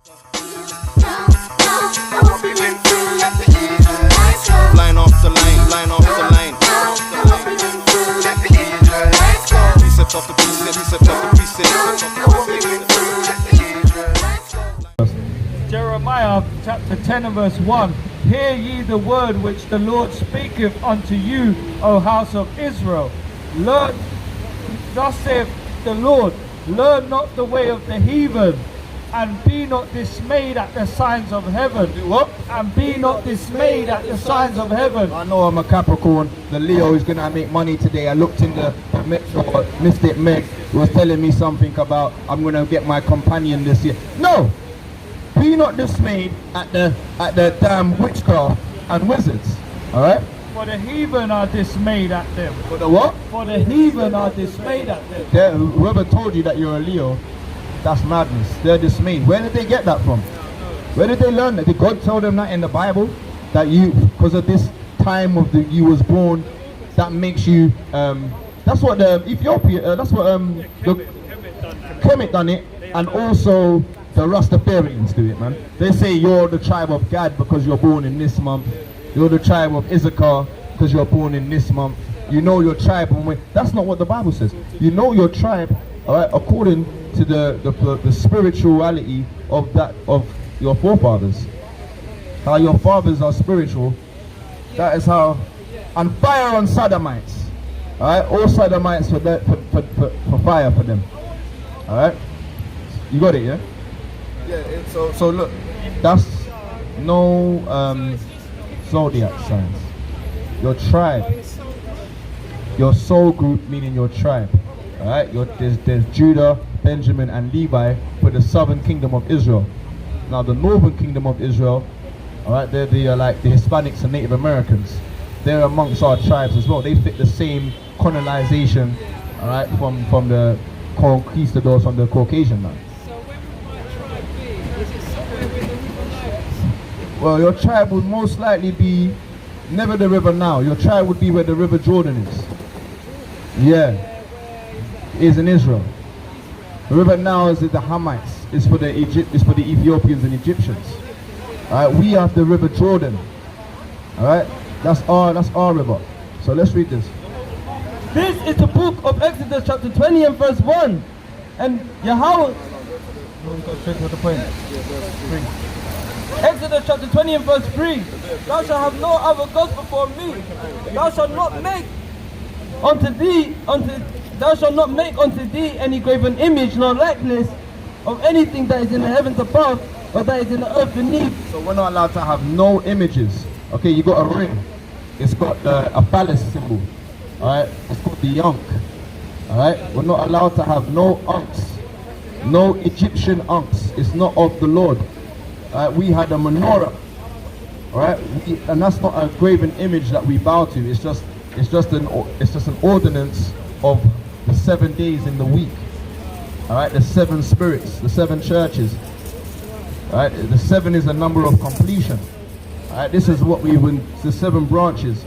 Line off the lane, line off the lane. Precept of the precept, precept of the precept. Jeremiah chapter 10 and verse 1. Hear ye the word which the Lord speaketh unto you, O house of Israel. Learn, thus saith the Lord, learn not the way of the heathen, and be not dismayed at the signs of heaven. What? And be not dismayed at the signs of heaven. I know I'm a Capricorn. The Leo is gonna make money today. I looked in the Metro, Mystic Meg was telling me something about I'm gonna get my companion this year. No! Be not dismayed at the damn witchcraft and wizards. Alright? For the heathen are dismayed at them. For the what? For the heathen are dismayed at them. Yeah, whoever told you that you're a Leo, that's madness. They're dismayed. Where did they get that from? Where did they learn that? Did God tell them that in the Bible? That you, because of this time of the you was born, that makes you, that's what the Ethiopia, that's what the Kemet done it, and also the Rastafarians do it, man. They say you're the tribe of Gad because you're born in this month. You're the tribe of Issachar because you're born in this month. You know your tribe. That's not what the Bible says. You know your tribe, all right, according to the spirituality of your forefathers. How your fathers are spiritual. That is how. And fire on sodomites. All right, all sodomites for fire for them. All right, you got it, yeah. Yeah. So look, that's no zodiac signs. Your tribe, your soul group, meaning your tribe. All right, there's Judah, Benjamin, and Levi for the southern kingdom of Israel. Now the northern kingdom of Israel, all right, they're like the Hispanics and Native Americans. They're amongst our tribes as well. They fit the same colonization, all right, from the conquistadors from the Caucasian land. So where would my tribe be? Is it somewhere with the river Nile? Well, your tribe would most likely be never the river Nile. Your tribe would be where the river Jordan is. Yeah, is in Israel. The river Nile is the Hamites. It's for the Ethiopians and Egyptians. All right, we have the river Jordan. All right, that's our river. So let's read this. This is the book of Exodus chapter 20 and verse 1. And Yahweh... Exodus chapter 20 and verse 3. Thou shalt have no other gods before me. Thou shalt not make unto thee any graven image nor likeness of anything that is in the heavens above or that is in the earth beneath. So we're not allowed to have no images. Okay, you got a ring. It's got a phallus symbol. Alright, it's called the Ankh. Alright, we're not allowed to have no Ankhs. No Egyptian Ankhs. It's not of the Lord. Alright, we had a menorah. Alright, and that's not a graven image that we bow to. It's just an ordinance of the 7 days in the week. Alright, the 7 spirits, the 7 churches. Alright, the 7 is a number of completion. Alright, this is what the 7 branches.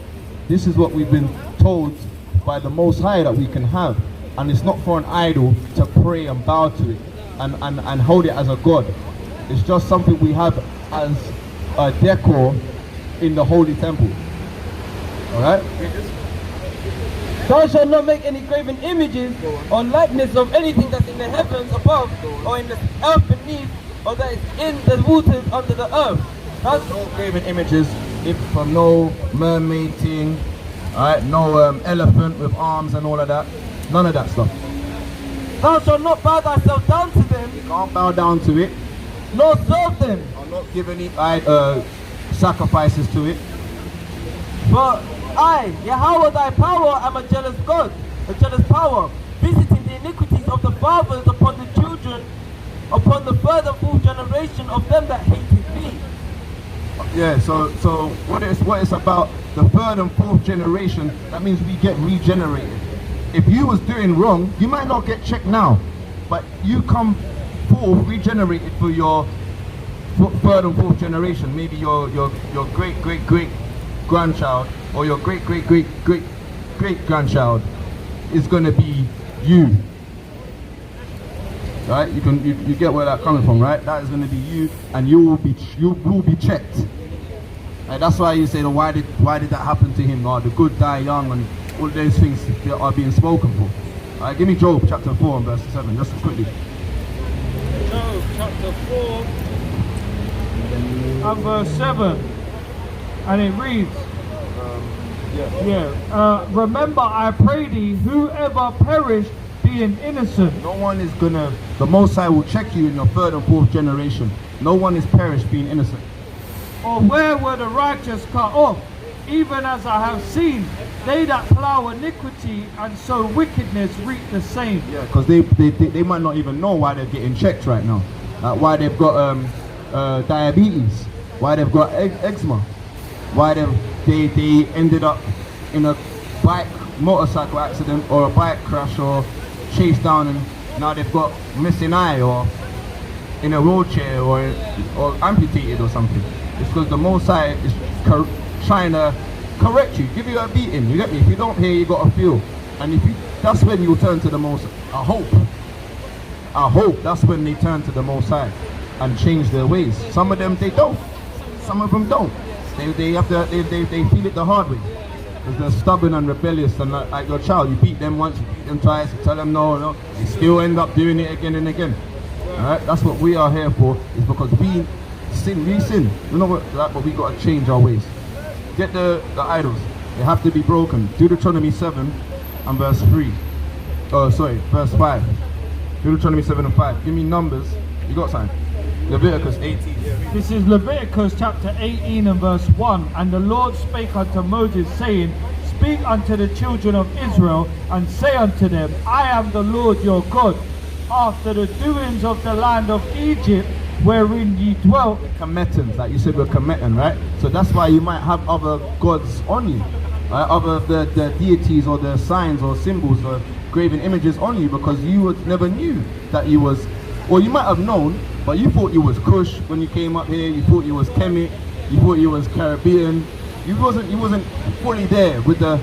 This is what we've been told by the Most High that we can have. And it's not for an idol to pray and bow to it and hold it as a god. It's just something we have as a decor in the holy temple. Alright? Thou shalt not make any graven images or likeness of anything that's in the heavens above or in the earth beneath or that is in the waters under the earth. That's no graven images, from no mermaid thing, alright, no elephant with arms and all of that. None of that stuff. Thou shalt not bow thyself down to them. You can't bow down to it. Nor serve them. Or not give any sacrifices to it. But I, Yahweh thy power, am a jealous God, a jealous power, visiting the iniquities of the fathers upon the children, upon the third and fourth generation of them that hated me. Yeah, so what it's about, the third and fourth generation, that means we get regenerated. If you was doing wrong, you might not get checked now, but you come forth regenerated for your third and fourth generation, maybe your great grandchild or your great grandchild is going to be you. right? You get where that's coming from, right? That is going to be you, and you will be checked. Right? That's why you say, why did that happen to him? Or the good die young, and all those things that are being spoken for. All right, give me Job chapter 4 and verse 7, just quickly. Job chapter 4 and verse 7, and it reads, remember, I pray thee, whoever perished being innocent. No one is gonna, the Most High will check you in your third and fourth generation. No one is perished being innocent. Or where were the righteous cut off? Even as I have seen, they that plough iniquity and sow wickedness reap the same. Yeah, because they might not even know why they're getting checked right now. Why they've got diabetes, why they've got eczema, why they ended up in a motorcycle accident or a bike crash or chased down, and now they've got missing eye or in a wheelchair or amputated or something. It's because the Most High is trying to correct you, give you a beating. You get me? If you don't hear, you got to feel, and that's when you turn to the Most. I hope that's when they turn to the Most High and change their ways. Some of them they don't. Some of them don't. They feel it the hard way. Because they're stubborn and rebellious, and like your child, you beat them once, you beat them twice, you tell them no, they still end up doing it again and again. Alright, that's what we are here for, is because we sin. You know what, but we got to change our ways. Get the idols, they have to be broken. Deuteronomy 7 and verse 3. Oh, sorry, verse 5. Deuteronomy 7 and 5. Give me Numbers. You got something? Leviticus 18. This is Leviticus chapter 18 and verse 1. And the Lord spake unto Moses, saying, Speak unto the children of Israel, and say unto them, I am the Lord your God, after the doings of the land of Egypt, wherein ye dwelt. Kemetans, like you said, we're Kemetan, right? So that's why you might have other gods on you, right? Other the deities or the signs or symbols or graven images on you, because you never knew that you was, or you might have known, but you thought you was Kush when you came up here. You thought you was Kemet. You thought you was Caribbean. You wasn't fully there with the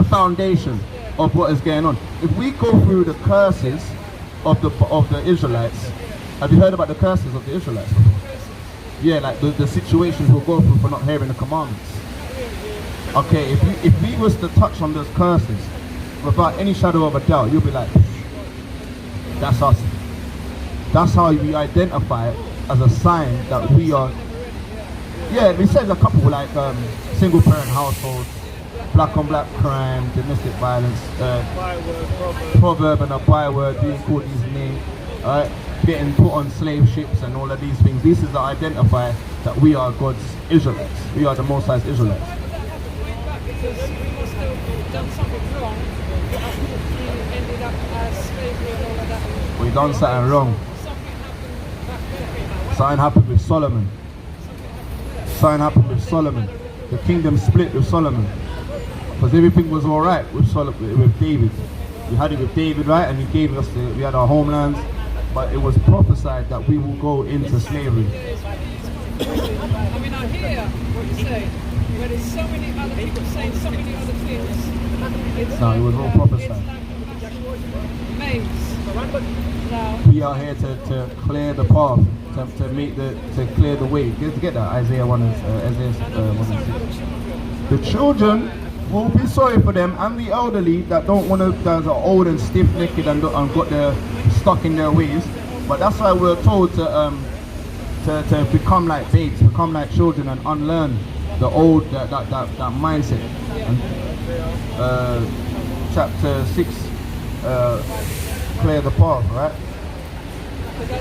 foundation of what is going on. If we go through the curses of the Israelites, have you heard about the curses of the Israelites? Yeah, like the situations we'll go through for not hearing the commandments. Okay, if we was to touch on those curses without any shadow of a doubt, you'll be like, that's us. That's how we identify it as a sign that we are. Yeah, we said a couple like single parent households, black on black crime, domestic violence, proverb and a byword, being called these names, getting put on slave ships and all of these things. This is to identify that we are God's Israelites. We are the Most High's Israelites. Because we must have done something wrong, but ended up as slavery and all of that. We done something wrong. Something happened with Solomon. Something happened with Solomon. The kingdom split with Solomon. Because everything was alright with David. We had it with David, right? And he gave us, we had our homelands. But it was prophesied that we will go into slavery. I mean, I hear what you say, but there's so many other people saying so many other things. No, it was all prophesied. We are here to clear the path, to clear the way. Get that, Isaiah 1 and 6. The children will be sorry for them, and the elderly that don't want to, that are old and stiff-necked and got their stuck in their ways. But that's why we're told to become like babes, become like children, and unlearn the old that mindset. And chapter 6, clear the path, right? Because I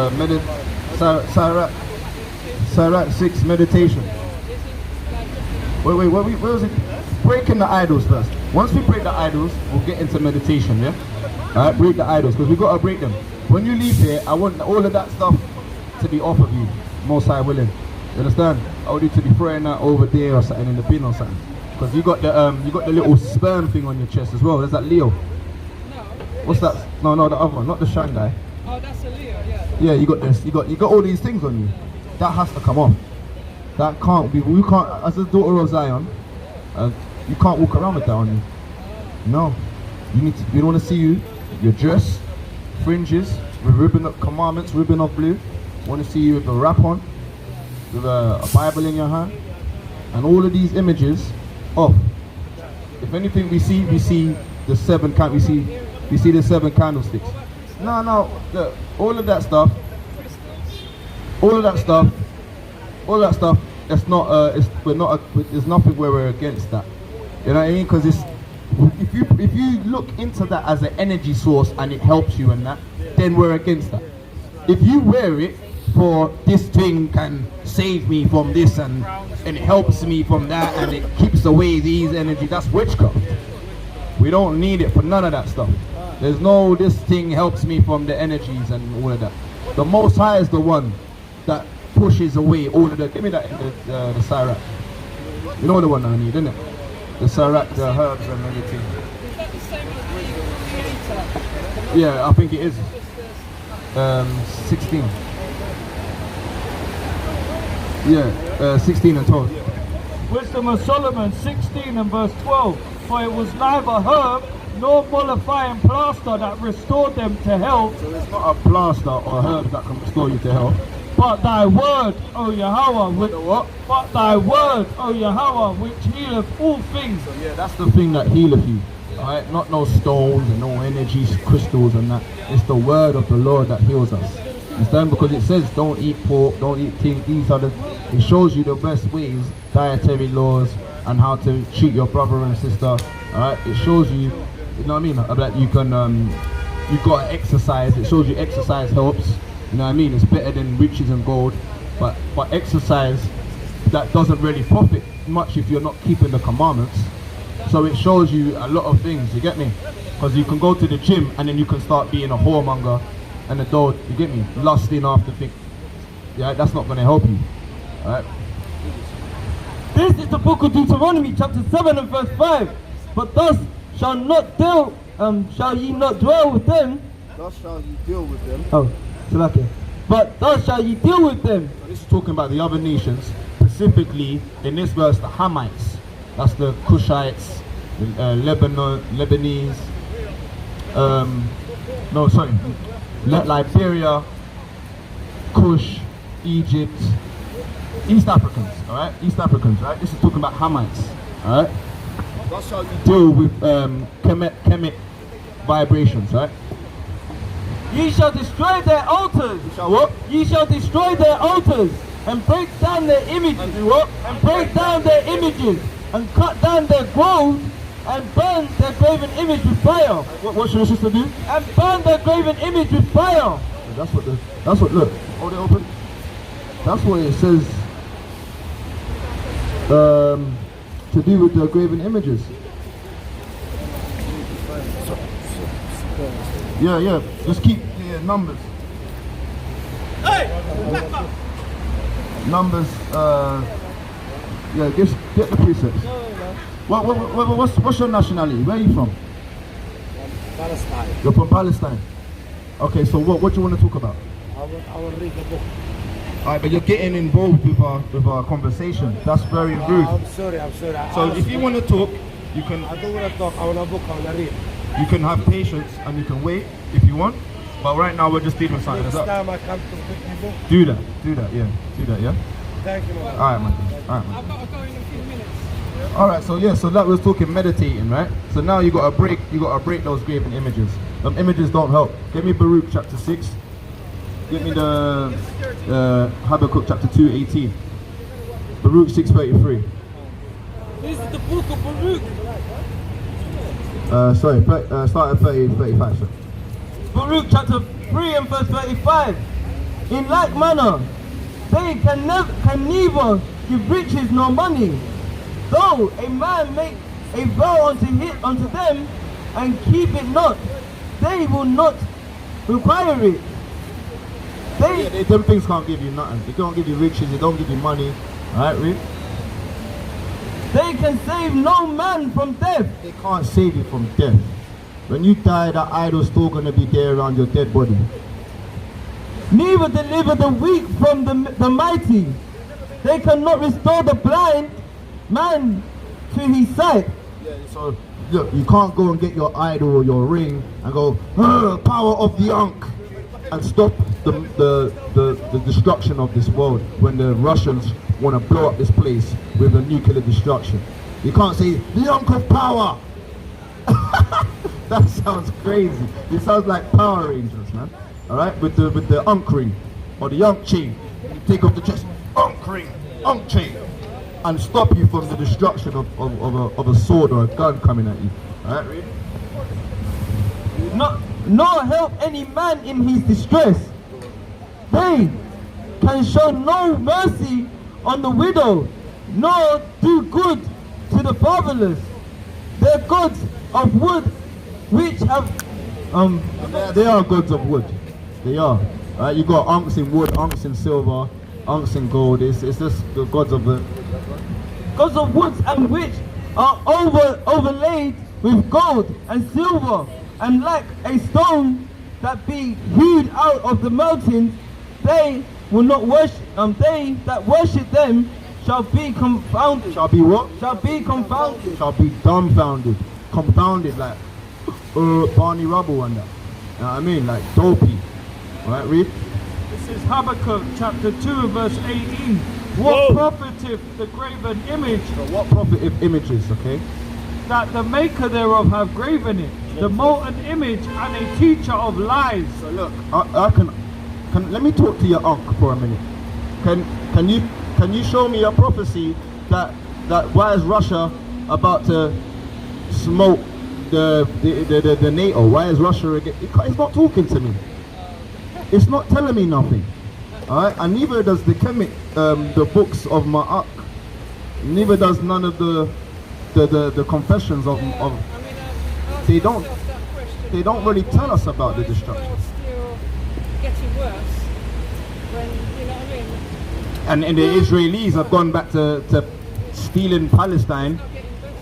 do meditation. Sirach 6 meditation. Wait, where was it? Breaking the idols first. Once we break the idols, we'll get into meditation, yeah? Alright, break the idols, because we got to break them. When you leave here, I want all of that stuff to be off of you, Most High willing. You understand? I want you to be throwing that over there or something in the bin or something. Because you got the little sperm thing on your chest as well. Is that Leo? No. What's that? No, the other one, not the Shang guy. Oh, that's a Leo, yeah. Yeah, you got this. You got all these things on you. That has to come off. That can't be. We can't. As a daughter of Zion, You can't walk around with that on you. No. You want to see your dress, fringes, with ribbon of commandments, ribbon of blue. Want to see you with a wrap on, with a Bible in your hand, and all of these images off. If anything we see the seven the seven candlesticks. No, all of that stuff. That's not. There's nothing where we're against that. You know what I mean? Because if you look into that as an energy source and it helps you and that, then we're against that. If you wear it for this thing can save me from this and it helps me from that and it keeps away these energy, that's witchcraft. We don't need it for none of that stuff. There's no this thing helps me from the energies and all of that. The Most High is the one that pushes away all of the. Give me that the syrup. You know the one I need, isn't it? The syrup, the herbs and everything. Is that the same as the creator? Yeah, I think it is. 16. Yeah, 16 and 12. Wisdom of Solomon 16 and verse 12. For it was neither herb nor mollifying plaster that restored them to health. So it's not a plaster or herb that can restore you to health. But thy word, O Yahweh, which, What? but thy word, O Yahweh, which healeth all things. So yeah, that's the thing that healeth you. Alright, not no stones and no energies, crystals and that. It's the word of the Lord that heals us. Understand? Because it says don't eat pork, don't eat things, these are it shows you the best ways, dietary laws, and how to treat your brother and sister. Alright, it shows you, you know what I mean, that you can, you gotta exercise. It shows you exercise helps. You know what I mean? It's better than riches and gold, but exercise that doesn't really profit much if you're not keeping the commandments. So it shows you a lot of things. You get me? Because you can go to the gym and then you can start being a whoremonger and a dog. You get me? Lusting after things. Yeah, that's not going to help you. All right. This is the book of Deuteronomy, chapter 7 and verse 5. But thus shall ye not dwell with them. Thus shall you deal with them. Oh, okay. But thus shall ye deal with them. This is talking about the other nations, specifically in this verse, the Hamites. That's the Cushites, Lebanese. Liberia, Kush, Egypt, East Africans. All right, East Africans. Right. This is talking about Hamites. All right. Thus shall you Deal with chemic vibrations. Right. Ye shall destroy their altars. Shall what? Ye shall destroy their altars and break down their images. And do what? And break down their images and cut down their groves and burn their graven image with fire. What should the sister do? And burn their graven image with fire. That's what look, hold it open. That's what it says to do with the graven images. Yeah, just keep numbers. Numbers, just get the precepts. What's your nationality? Where are you from? Palestine. You're from Palestine. Okay, so what do you want to talk about? I will read the book. Alright, but you're getting involved with our conversation. That's very rude. I'm sorry. So if you want to talk, you can. I don't want to talk. I want to book. I want to read. You can have patience and you can wait if you want. But right now we're just dealing with something. Next Is that? time I come to book the book. Do that, yeah. Thank you, man. Alright, man. I've got to go in a few minutes. Alright, so that was talking meditating, right? So now you gotta break those graven images. Images don't help. Give me Baruch chapter 6. Give me the Habakkuk chapter 2:18. Baruch 6:33. This is the book of Baruch. Start at 35, sir. Baruch chapter 3 and verse 35. In like manner, they can neither give riches nor money, though a man make a vow unto them and keep it not, they will not require it. Them things can't give you nothing. They don't give you riches, they don't give you money. Alright, read? They can save no man from death. They can't save you from death. When you die, that idol's still gonna be there around your dead body. Neither deliver the weak from the mighty. They cannot restore the blind man to his side. Yeah, so look, you can't go and get your idol or your ring and go, power of the Ankh, and stop the destruction of this world when the Russians want to blow up this place with a nuclear destruction. You can't say the Ankh of power. That sounds crazy. It sounds like Power Rangers, man. All right, with the Ankh ring or the Ankh chain. You take off the chest, Ankh ring, Ankh chain, and stop you from the destruction of a sword or a gun coming at you. All right, read. Nor help any man in his distress. They can show no mercy on the widow, nor do good to the fatherless. Their gods of wood, which have They are gods of wood. They are. You got Ankhs in wood, Ankhs in silver, Ankhs in gold. It's just the gods of the gods of woods, and which are overlaid with gold and silver, and like a stone that be hewed out of the mountains. They will not worship. They that worship them shall be confounded. Shall be what? Shall be confounded. Shall be dumbfounded, confounded, like Barney Rubble and that. You know what I mean? Like dopey. Alright, read. This is Habakkuk chapter 2 verse 18. What profiteth the graven image So what profit if images, okay? that the maker thereof have graven it, the molten image and a teacher of lies? So look, I can let me talk to your uncle for a minute. Can you show me a prophecy that why is Russia about to smoke the NATO? Why is Russia again? It's not talking to me. It's not telling me nothing. Alright, and neither does the books of Ma'ak. Neither does none of the confessions of they don't really tell us about the destruction. Still getting worse when, you know what I mean? And the Israelis have gone back to stealing Palestine.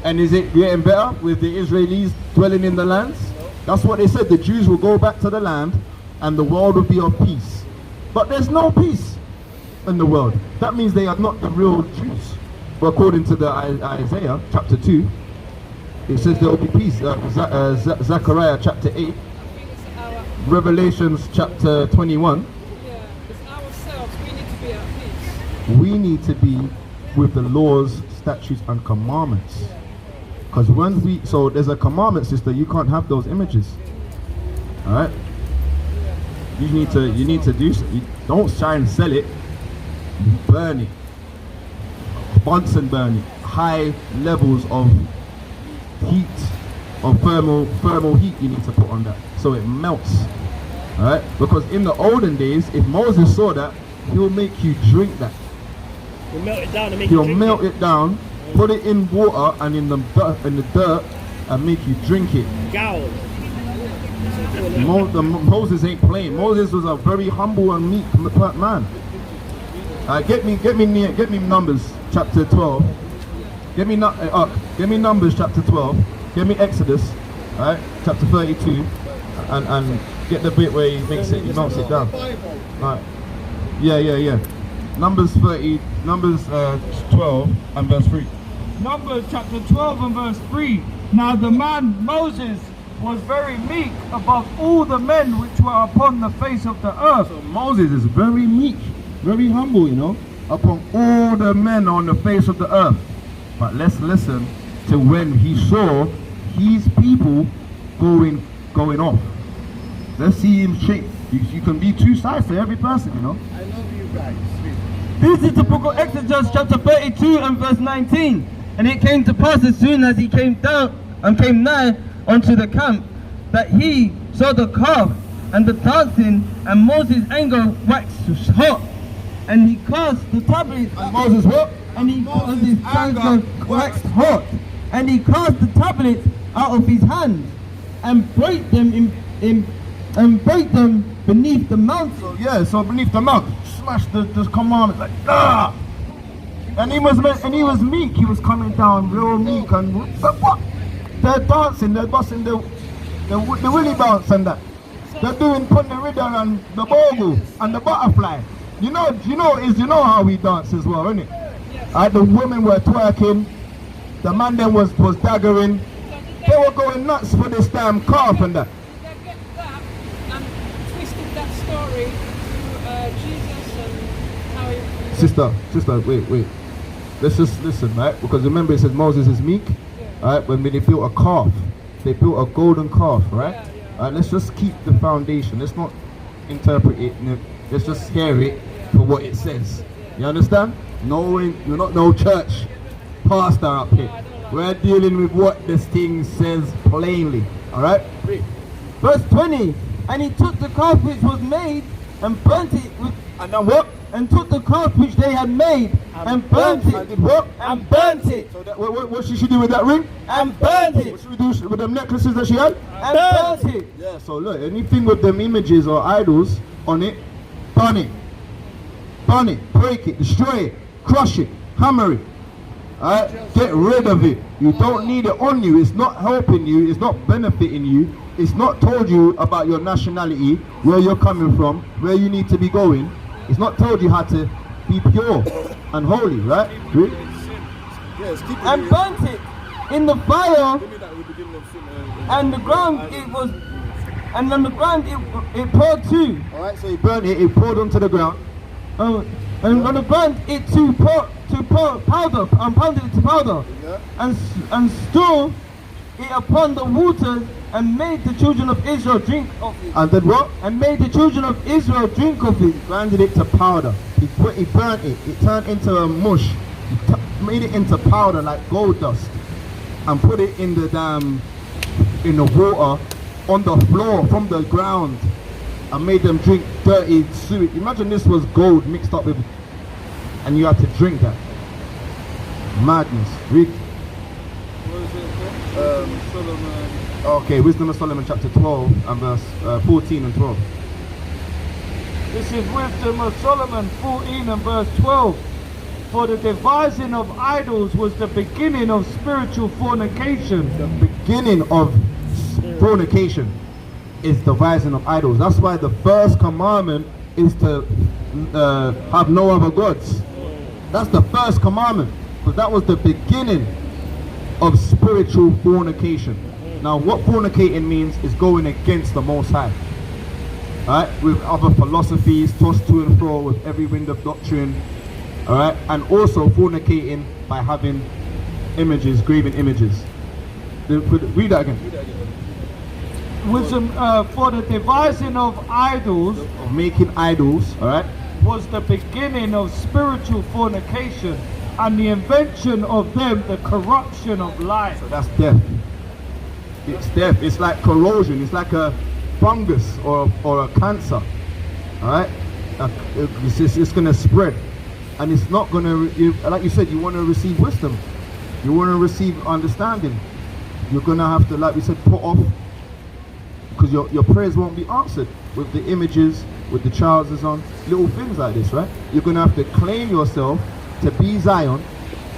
And is it getting better with the Israelis dwelling in the lands? That's what they said. The Jews will go back to the land and the world will be of peace. But there's no peace in the world. That means they are not the real Jews. But according to the Isaiah chapter 2, it says there will be peace. Zechariah chapter 8, Revelations chapter 21. Yeah, it's ourselves. We need to be at peace. We need to be with the laws, statutes and commandments. Because so there's a commandment, sister, you can't have those images. Alright? You need to do so. You don't try and sell it. Burn it. Bunsen burn it. High levels of heat, of thermal heat you need to put on that so it melts. Alright? Because in the olden days, if Moses saw that, he'll make you drink that. He'll melt it down and make He'll you drink melt it down, put it in water and in the dirt and make you drink it. Gowl. Moses ain't playing. Moses was a very humble and meek man. Get me Numbers chapter 12. Get me Numbers chapter 12. Get me Exodus, alright, chapter 32, and get the bit where he melts it down. Alright. Yeah. Numbers 12 and verse 3. Numbers chapter 12 and verse 3. Now the man Moses was very meek above all the men which were upon the face of the earth. So Moses is very meek, very humble, upon all the men on the face of the earth. But let's listen to when he saw his people going off. Let's see him shape. You can be two sides to every person, I love you guys. This is the book of Exodus chapter 32 and verse 19. And it came to pass as soon as he came down and came nigh unto the camp, that he saw the calf and the dancing, and Moses' anger waxed hot, and he cast the tablets. And Moses what? And he caused his anger waxed hot, and he cast the tablets out of his hand, and break them beneath the mountain. So beneath the mount, smash the commandment like ah. And he was meek. He was coming down real meek and what? They're dancing. They're busting the willy bounce and that. They're doing putting the riddle and the bogle and the butterfly. You know how we dance as well, isn't it? The women were twerking. The man then was daggering. They were going nuts for this damn calf and that. They get that and twisted that story to Jesus and how he... Sister, wait. Let's just listen, right? Because remember it says Moses is meek, right? When they built a calf, they built a golden calf, right? Alright, let's just keep the foundation. Let's not interpret it. Let's just hear it for what it says. You understand? Knowing you're not no church pastor up here. We're dealing with what this thing says plainly. Alright? Verse 20. And he took the calf which was made and burnt it with... And then what? And took the calf which they had made and burnt it. And did what? And burnt it. So that, what should she do with that ring? And burnt What it. should we do with them necklaces that she had? And burnt it. Yeah, so look, anything with them images or idols on it, burn it, break it, destroy it, crush it, hammer it. Alright? Get rid of it. You don't need it on you. It's not helping you, it's not benefiting you. It's not told you about your nationality, where you're coming from, where you need to be going. It's not told you how to be pure and holy, right? And burnt it in the fire, and the ground it was, and on the ground it poured too. Alright, so he burnt it, he poured onto the ground. And on the ground it to pour powder, and pounded it to powder, and stored it upon the waters, and made the children of Israel drink of it. And then what? And made the children of Israel drink of it. Grinded it to powder. He burnt it. It turned into a mush. He made it into powder like gold dust, and put it in the water on the floor from the ground, and made them drink dirty sewage. Imagine this was gold mixed up with, and you had to drink that. Madness. Read. Okay, Wisdom of Solomon chapter 12 and verse 14 and 12. This is Wisdom of Solomon 14 and verse 12. For the devising of idols was the beginning of spiritual fornication. The beginning of fornication is devising of idols. That's why the first commandment is to have no other gods. That's the first commandment, because that was the beginning of spiritual fornication. Now what fornicating means is going against the Most High, right? With other philosophies, tossed to and fro with every wind of doctrine, all right? And also fornicating by having images, graven images. Read that again. Wisdom for the devising of idols, Of making idols, all right? was the beginning of spiritual fornication, and the invention of them the corruption of life. So that's death. It's death. It's like corrosion. It's like a fungus or a cancer. All right, it's going to spread, and it's not going to. Like you said, you want to receive wisdom. You want to receive understanding. You're going to have to, like we said, put off, because your prayers won't be answered with the images, with the trousers on, little things like this, right? You're going to have to claim yourself to be Zion.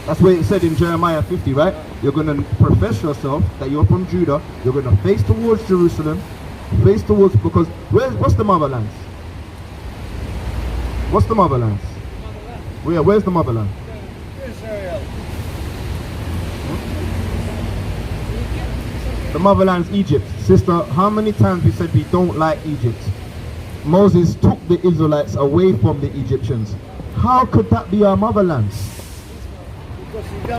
That's what it said in Jeremiah 50, right? You're going to profess yourself that you're from Judah. You're going to face towards Jerusalem, face towards, because what's the motherlands? What's the motherlands? Where's the motherland? The motherland's Egypt. Sister, how many times we said we don't like Egypt? Moses took the Israelites away from the Egyptians. How could that be our motherland?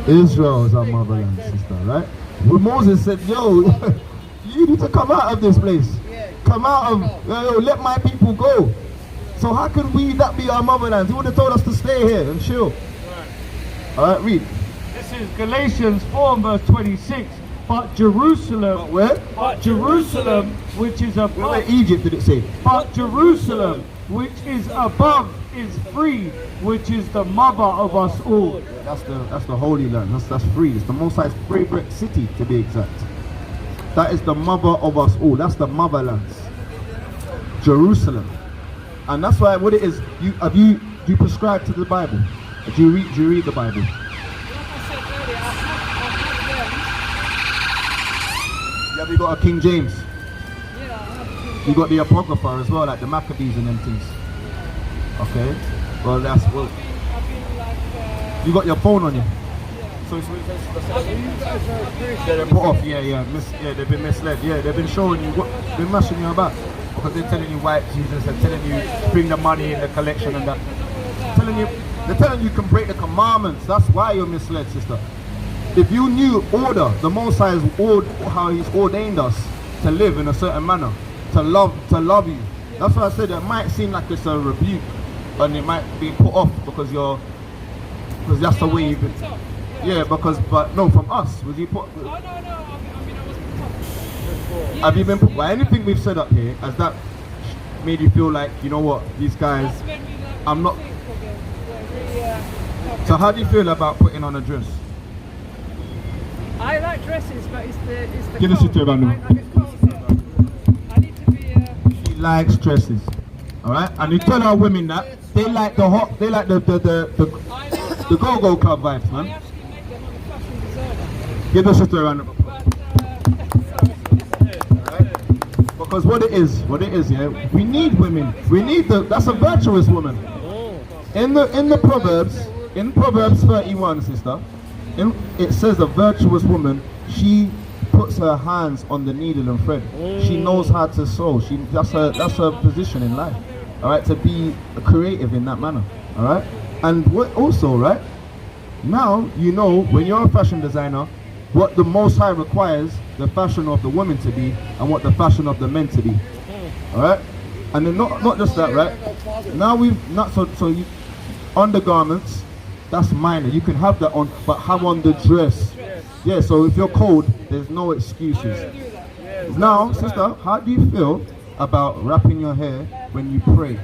Israel is our motherland, sister, right? When Moses said, yo, you need to come out of this place. Come out of, yo, let my people go. So how could that be our motherland? He would have told us to stay here and chill. Alright, read. This is Galatians 4 and verse 26. But Jerusalem, But where? but Jerusalem, which is above, Where Egypt did it say? but Jerusalem, which is above, is free, which is the mother of us all. That's the Holy Land. That's free. It's the Most High's favorite city, to be exact. That is the mother of us all. That's the motherland, Jerusalem. And that's why what it is. You prescribe to the Bible? Do you read the Bible? Like I said earlier, Have you got a King James? I have You got the Apocrypha as well, like the Maccabees and them things. Okay. Well, that's well. I've been like, You got your phone on you. So it's they're put off. Yeah, they've been misled. Yeah, they've been showing you what, been mashing you about because they're telling you white Jesus, they're telling you bring the money in the collection and that. They're telling you can break the commandments. That's why you're misled, sister. If you knew order, the Most High is how He's ordained us to live in a certain manner, to love you. That's why I said it might seem like it's a rebuke, and it might be put off because that's the way you've been. Yeah, but no, from us. Was you put? Oh, no, I mean, I wasn't put off. Have you been put by anything we've said up here? Has that made you feel like, you know what, these guys? That's when we learned I'm not. things for them. So how do you feel about putting on a dress? I like dresses, but it's the Give us cold. your turban now. I get cold. I need to be She likes dresses, all right. And you tell our women that they like the hot, they like the go-go club vibes, I man. actually make them on a fashion designer. Give us a round of applause. But Because what it is, yeah. We need women. We need that's a virtuous woman. In the Proverbs 31, sister, it says a virtuous woman, she puts her hands on the needle and thread. She knows how to sew. That's her position in life. All right, to be creative in that manner. All right, and what also, right? Now you know when you're a fashion designer, what the Most High requires the fashion of the women to be, and what the fashion of the men to be. All right, and then not just that, right? Now we've not so you undergarments. That's minor. You can have that on, but have on the dress. Yeah, so if you're cold, there's no excuses. Now, sister, how do you feel about wrapping your hair when you pray?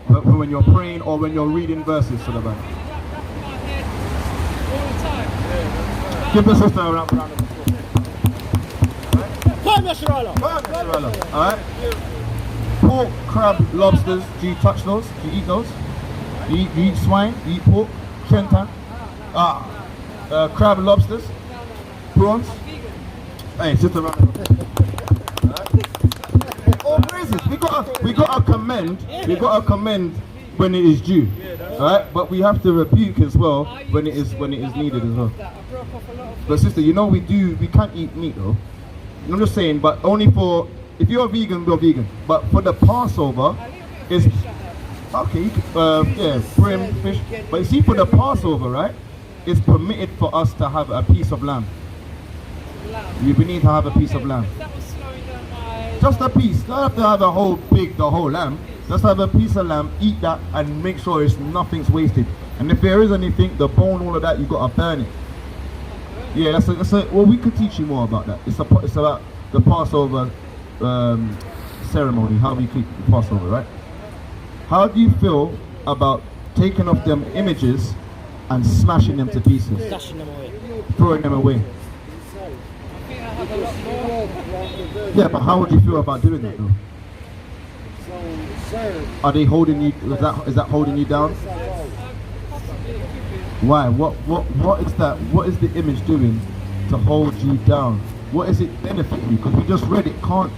When you're praying or when you're reading verses to the Bible? Give the sister a round of applause. Alright? Pork, crab, lobsters, do you touch those? Do you eat those? Do you eat swine? Do you eat pork? Trenton? Crab and lobsters? Prawns? Hey, sister, round of applause. All praises. We gotta commend when it is due. Alright? But we have to rebuke as well when it is needed as well. But sister, you know we can't eat meat though. I'm just saying, but only for, if you're a vegan, you're vegan. But for the Passover, it's okay, yeah, brim, fish. But you see, for the Passover, right, it's permitted for us to have a piece of lamb. We need to have a piece of lamb. Just a piece. Don't have to have the whole lamb. Just have a piece of lamb, eat that, and make sure nothing's wasted. And if there is anything, the bone, all of that, you gotta burn it. Yeah, well, we could teach you more about that. It's about the Passover ceremony, how we keep the Passover, right? How do you feel about taking off them images and smashing them to pieces? Throwing them away. Yeah, but how would you feel about doing that though? Are they holding you, is that holding you down? Why? What is that? What is the image doing to hold you down? What is it benefiting you? Because we just read it can't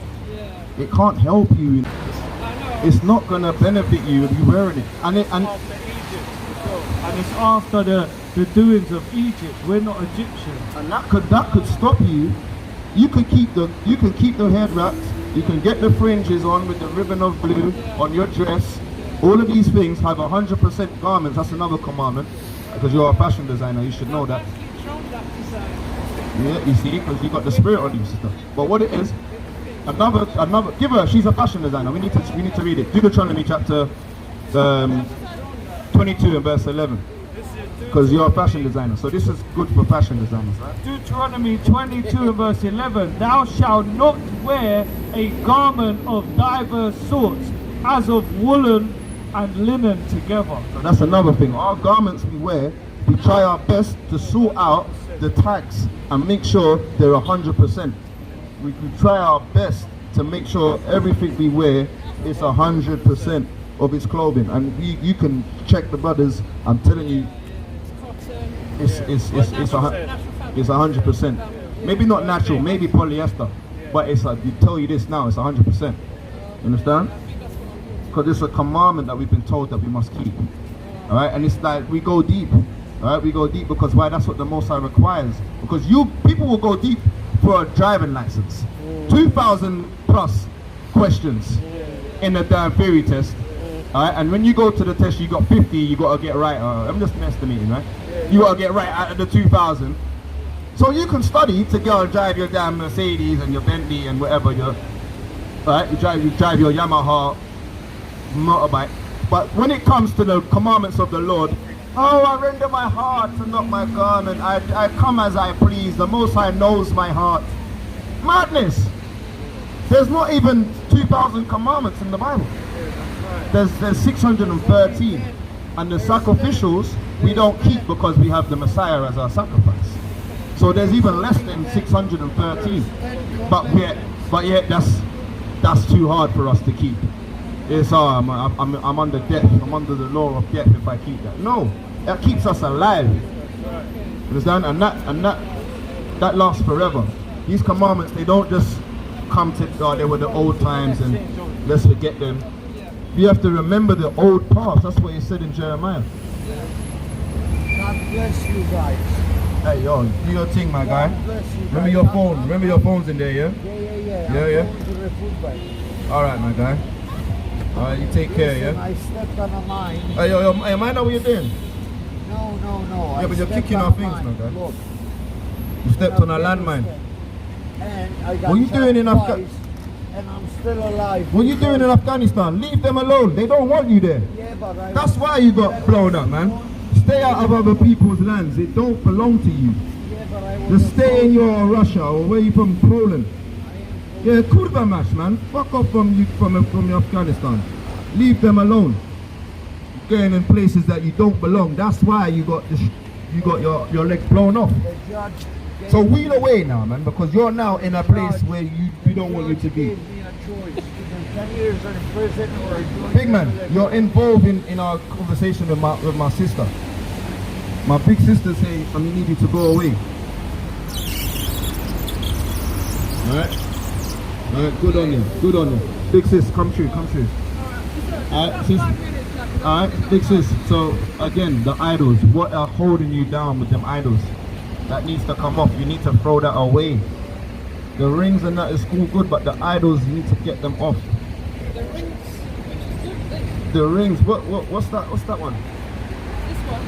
help you. It's not gonna benefit you if you're wearing it. And it's after the doings of Egypt. We're not Egyptian. And that could stop you. You can keep the head wraps. You can get the fringes on with the ribbon of blue on your dress. All of these things have 100% garments. That's another commandment. Because you're a fashion designer, you should know that. Yeah, you see, because you got the spirit on you, sister. But what it is, another. Give her. She's a fashion designer. We need to read it. Deuteronomy chapter 22 and verse 11. Because you're a fashion designer, so this is good for fashion designers, right? Deuteronomy 22 and verse 11. Thou shalt not wear a garment of diverse sorts, as of woolen and linen together. So that's another thing. Our garments we wear, we try our best to sort out the tags and make sure they're 100%. We try our best to make sure everything we wear is 100% of its clothing. And you can check the brothers. I'm telling you, it's 100%. Maybe not natural, maybe polyester, but it's we tell you this now, it's 100%. You understand? Because it's a commandment that we've been told that we must keep. Alright, and it's like we go deep. Alright, we go deep because why? That's what the Most High requires. Because people will go deep for a driving license. 2,000 plus questions in the damn theory test. Alright, and when you go to the test, you got 50, you got to get right. I'm just estimating, right? You got to get right out of the 2,000. So you can study to go and drive your damn Mercedes and your Bentley and whatever right? You drive your Yamaha motorbike. But when it comes to the commandments of the Lord, oh, I render my heart and not my garment. I come as I please. The Most High knows my heart. Madness. There's not even 2,000 commandments in the Bible. There's 613. And the sacrificials we don't keep because we have the Messiah as our sacrifice. So there's even less than 613. But yet that's too hard for us to keep. It's I'm under death. I'm under the law of death if I keep that. No, that keeps us alive. Understand? And that lasts forever. These commandments, they don't just come to God. They were the old times and let's forget them. You have to remember the old past. That's what he said in Jeremiah. God bless you guys. Hey yo, do your thing, my guy. God bless you Remember guys. your phone. Remember your phone's in there, yeah? Yeah. I'm going to the food bank. All right, my guy. All right, you take care, Listen, yeah. I stepped on a mine. Hey yo, hey, mind out what you're doing. No. Yeah, but you're I stepped kicking on our a things, mine. my guy. Look. You stepped on a landmine. And I got What you doing in shot Afghanistan? twice, and I'm still alive. What you doing in Afghanistan? Leave them alone. They don't want you there. Yeah, but I That's why you got blown up, man. Stay out of other people's lands. It don't belong to you. Yeah, but I was Just stay in your Russia or where you from, Poland. Yeah, kurva mash, man. Fuck off from Afghanistan. Leave them alone. Going in places that you don't belong. That's why you got your legs blown off. the judge gave So wheel away now, man, because you're now in a place where you don't want you to be. gave me a choice. Either 10 years in prison or doing Big man, you're involved in our conversation with my sister. My big sister say, I need you to go away. Alright, good on you. Big sis, come through. Alright, sis. Alright, big sis. So again, the idols, what are holding you down with them idols? That needs to come off. You need to throw that away. The rings and that is all good, but the idols, you need to get them off. The rings, what's that one? This one,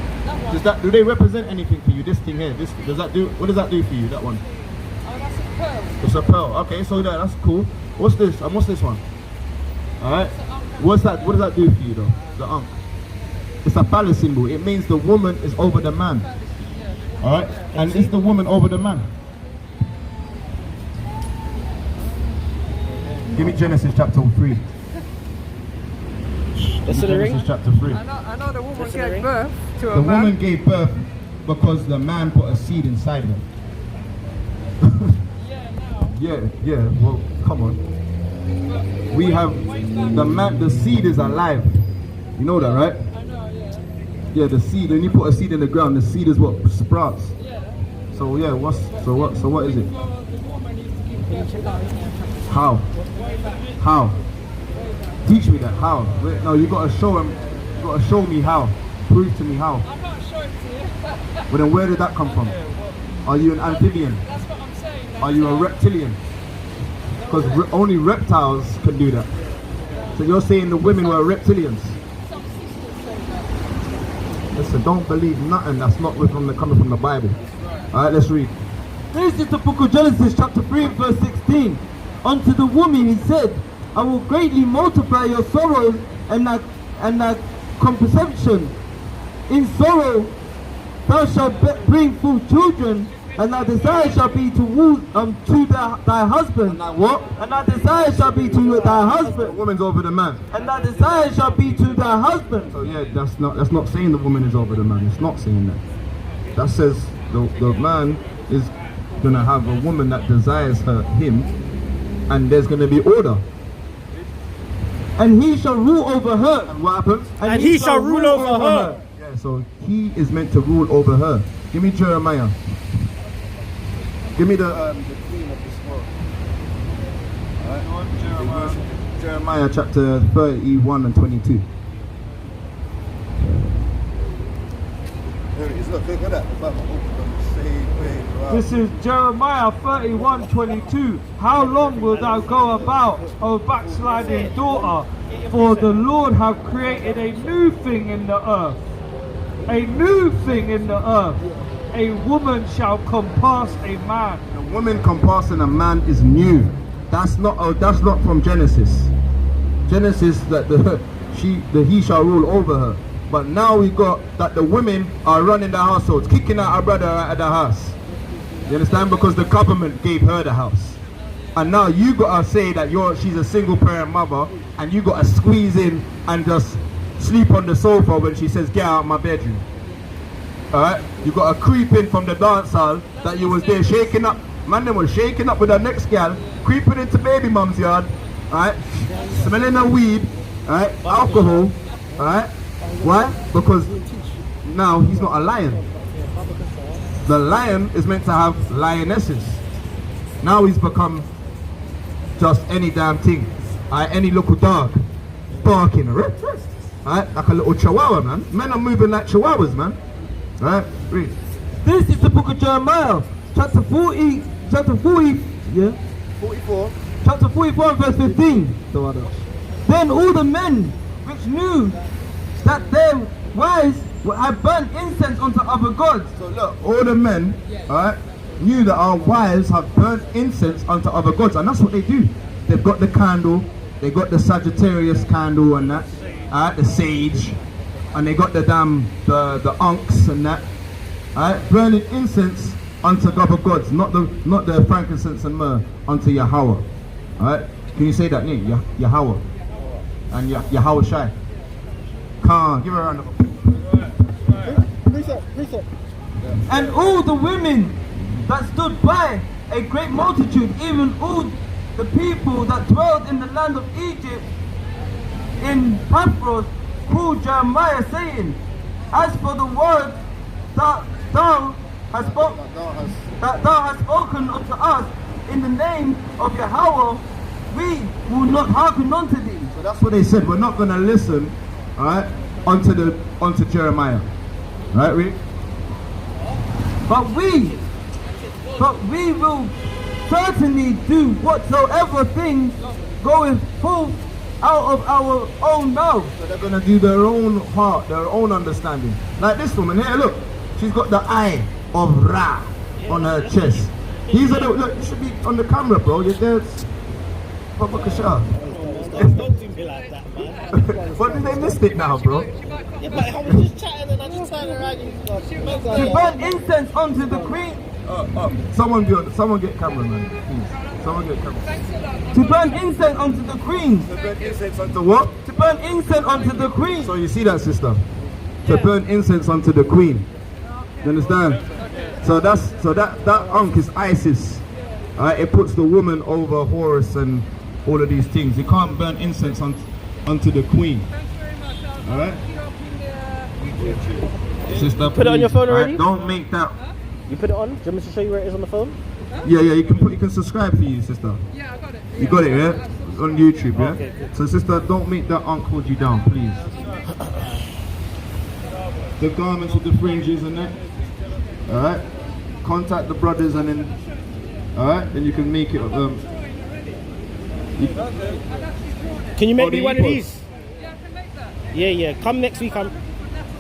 that one. Do they represent anything for you? This thing here, what does that do for you? That one? Oh, that's a pearl. It's a pearl. Okay, so that's cool. What's this? And what's this one? Alright. What does that do for you though? The ankh. It's a palace symbol. It means the woman is over the man. Alright? And is the woman over the man? Give me Genesis chapter 3. That's the ring? Genesis chapter 3. I know the woman That's the gave ring? birth to a The man. woman gave birth because the man put a seed inside her. Yeah, now. Yeah, well, come on. We have the seed is alive. You know that, right? I know, yeah. Yeah, the seed, when you put a seed in the ground, the seed is what sprouts. Yeah. So yeah, what is it? Well, the woman needs to give birth to that. How? How? Teach me that. How? Wait, no, you gotta show him. You gotta show me how. Prove to me how. I can't show it to you. Well then, where did that come from? Are you an amphibian? That's what I'm saying. Are you a reptilian? Because only reptiles can do that. So you're saying the women were reptilians? Some sisters say that. Listen, don't believe nothing that's not coming from the Bible. Alright, let's read. This is the book of Genesis chapter 3 verse 16. Unto the woman he said, I will greatly multiply your sorrows and thy conception. In sorrow thou shalt bring forth children, and thy desire shall be to thy husband. And that what? And thy desire shall be to thy The husband. woman's over the man. And thy desire shall be to thy husband. So yeah, that's not saying the woman is over the man. It's not saying that. That says the man is gonna have a woman that desires him, and there's gonna be order. And he shall rule over her. And what happens? And he shall rule over her. Yeah, so he is meant to rule over her. Give me Jeremiah. Give me the queen of this world. Alright. Jeremiah chapter 31 and 22. There it is. look at that. The Bible opens on the same page. Wow. This is Jeremiah 31:22. How long wilt thou go about, O backsliding daughter? For the Lord hath created a new thing in the earth. A new thing in the earth. A woman shall compass a man. The woman compassing a man is new. That's not from Genesis. Genesis that he shall rule over her. But now we got that the women are running the households, kicking out her brother out of the house. You understand? Because the government gave her the house. And now you gotta say that she's a single parent mother, and you gotta squeeze in and just sleep on the sofa when she says get out of my bedroom. Alright? You gotta creep in from the dance hall that you was there shaking up. Man, them was shaking up with the next gal, creeping into baby mum's yard, alright? Smelling a weed, alright? Alcohol, alright? Why? Because now he's not a lion. The lion is meant to have lionesses. Now he's become just any damn thing. Any little dog barking, right? Like a little chihuahua, man. Men are moving like chihuahuas, man. Right? Read. This is the book of Jeremiah, chapter 40, yeah? 44. Chapter 44 and verse 15. Then all the men which knew that their wives had burnt incense unto other gods. So look, all the men, alright, knew that our wives have burnt incense unto other gods, and that's what they do. They've got the candle, they got the Sagittarius candle and that, the sage, and they got the damn the unks and that, burning incense unto other gods, not the frankincense and myrrh, unto Yahweh. Alright, can you say that name? Yahweh and Yahweh Shai. Come, give her a round of applause. And all the women that stood by, a great multitude, even all the people that dwelled in the land of Egypt, in Paphros, called Jeremiah, saying, as for the word that thou hast spoken unto us in the name of Yahweh, we will not hearken unto thee. So that's what they said. We're not going to listen, alright, unto Jeremiah. Right, Rick? But we will certainly do whatsoever things goeth forth out of our own mouth. So they're going to do their own heart, their own understanding. Like this woman here, look. She's got the eye of Ra on her chest. These are the, look, you should be on the camera, bro. You're there. Papa Kasha. Don't do me like that, man. What did they missed it now, bro? Yeah, but I was just chatting and I just turned around and To burn incense unto the queen. Someone get cameraman, please. Someone get cameraman. To burn incense unto the queen. To burn incense unto what? To burn incense unto the queen. So you see that, sister? To burn incense unto the queen. You understand? So that unk is Isis. It puts the woman over Horus and all of these things. You can't burn incense unto the queen. Thanks very much. Alright? YouTube. Sister, Put it on your phone already? Right, don't make that. You put it on? Do you want me to show you where it is on the phone? Yeah, you can subscribe for you, sister. Yeah, I got it. You got it, yeah? On YouTube, yeah? Okay, good. So sister, don't make that unk hold you down, please. The garments with the fringes and that. Alright? Contact the brothers and then, alright? Then you can make it, Can you make Oh, me the one of equals. these? Yeah, I can make that. Yeah. Come next week. Natural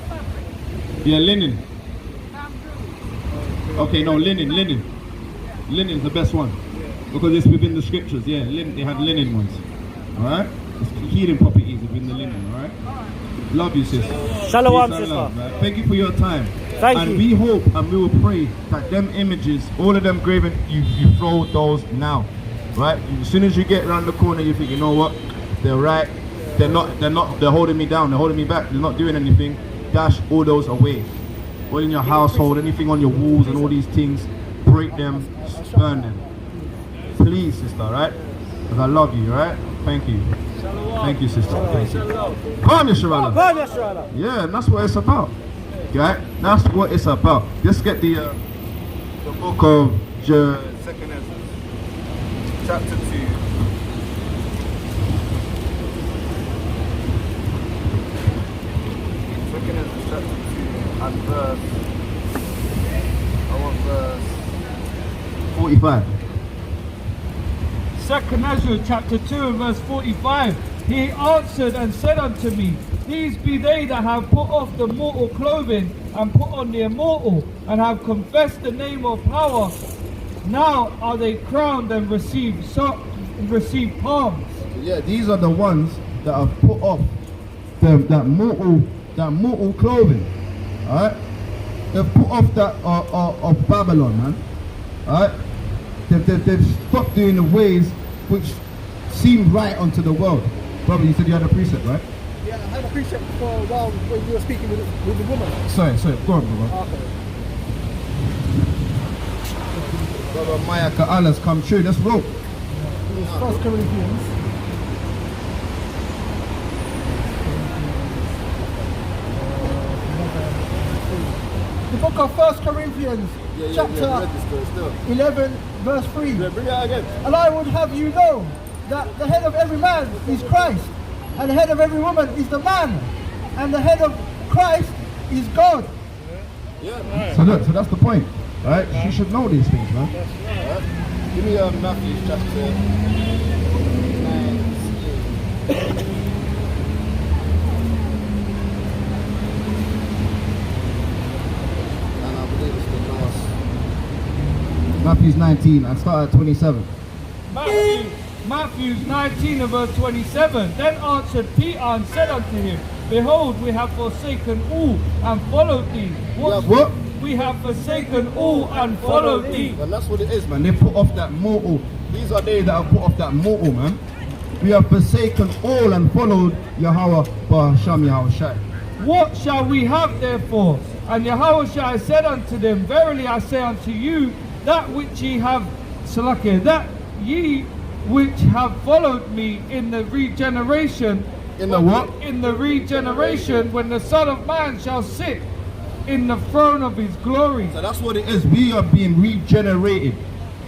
fabric. yeah, linen. Bamboo. Okay, no, linen. Linen's the best one. Because it's within the scriptures, yeah. They had linen ones. Alright? It's healing properties within the linen, alright? Love you, sis. Shalom, Peace and sister. love, man. Thank you for your time. Thank and you. we hope and we will pray that them images, all of them graven, you throw those now. Right? As soon as you get around the corner, you think, you know what? They're right. They're holding me down, they're holding me back, they're not doing anything. Dash all those away. All in your household, anything on your walls and all these things, break them, burn them. Please, sister, right? Because I love you, right? Thank you. Thank you, sister. Thank you. Come on, Yasharala. Yeah, and that's what it's about. Okay? That's what it's about. Let's get the book of Second Ezra, chapter 2. Second Ezra, chapter 2 and verse 45. Second Ezra chapter 2 and verse 45. He answered and said unto me, these be they that have put off the mortal clothing and put on the immortal, and have confessed the name of power. Now are they crowned and receive palms. Yeah, these are the ones that have put off that mortal clothing. Alright? They've put off that of Babylon, man. Alright? They've stopped doing the ways which seem right unto the world. Brother, you said you had a precept, right? Yeah, I had a precept for a while when you were speaking with the woman. Sorry, go on, brother. Okay. Brother Maya Ka'ala's come true, let's roll. First Corinthians. The book of 1 Corinthians, chapter 11, verse 3. Bring it out again. And I would have you know that the head of every man is Christ, and the head of every woman is the man, and the head of Christ is God. So look, so that's the point, right? You should know these things, man. Give me Matthew chapter 19. And I believe it's the last. Matthew's 19, and start at 27. Matthew 19 and verse 27. Then answered Peter and said unto him, behold, we have forsaken all and followed thee. What? We have forsaken all and followed thee. And that's what it is, man. They put off that mortal. These are they that have put off that mortal, man. We have forsaken all and followed Yahweh Ba'asham Yahushai. What shall we have therefore? And Yahushua said unto them, verily I say unto you, that which ye have, that ye which have followed me in the regeneration. In the what? In the regeneration, when the Son of Man shall sit in the throne of his glory. So that's what it is. We are being regenerated.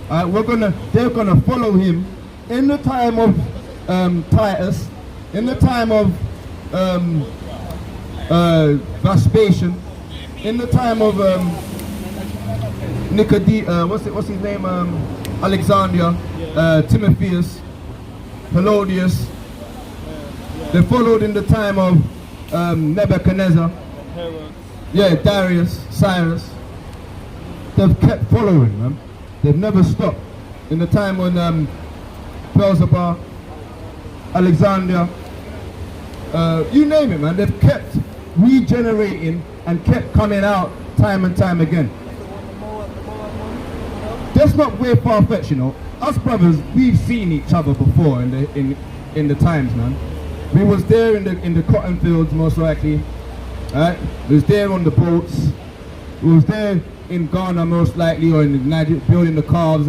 They're gonna follow him in the time of Titus, in the time of Vespasian, in the time of what's his name? Alexandria, Timotheus, Herodias. They followed in the time of Nebuchadnezzar. Yeah, Darius, Cyrus. They've kept following, man. They've never stopped. In the time when Beelzebub, Alexandria, you name it, man. They've kept regenerating and kept coming out time and time again. That's not way far-fetched, you know. Us brothers, we've seen each other before in the times, man. We was there in the cotton fields, most likely. Right? We was there on the boats. We was there in Ghana, most likely, or in Nigeria, building the calves,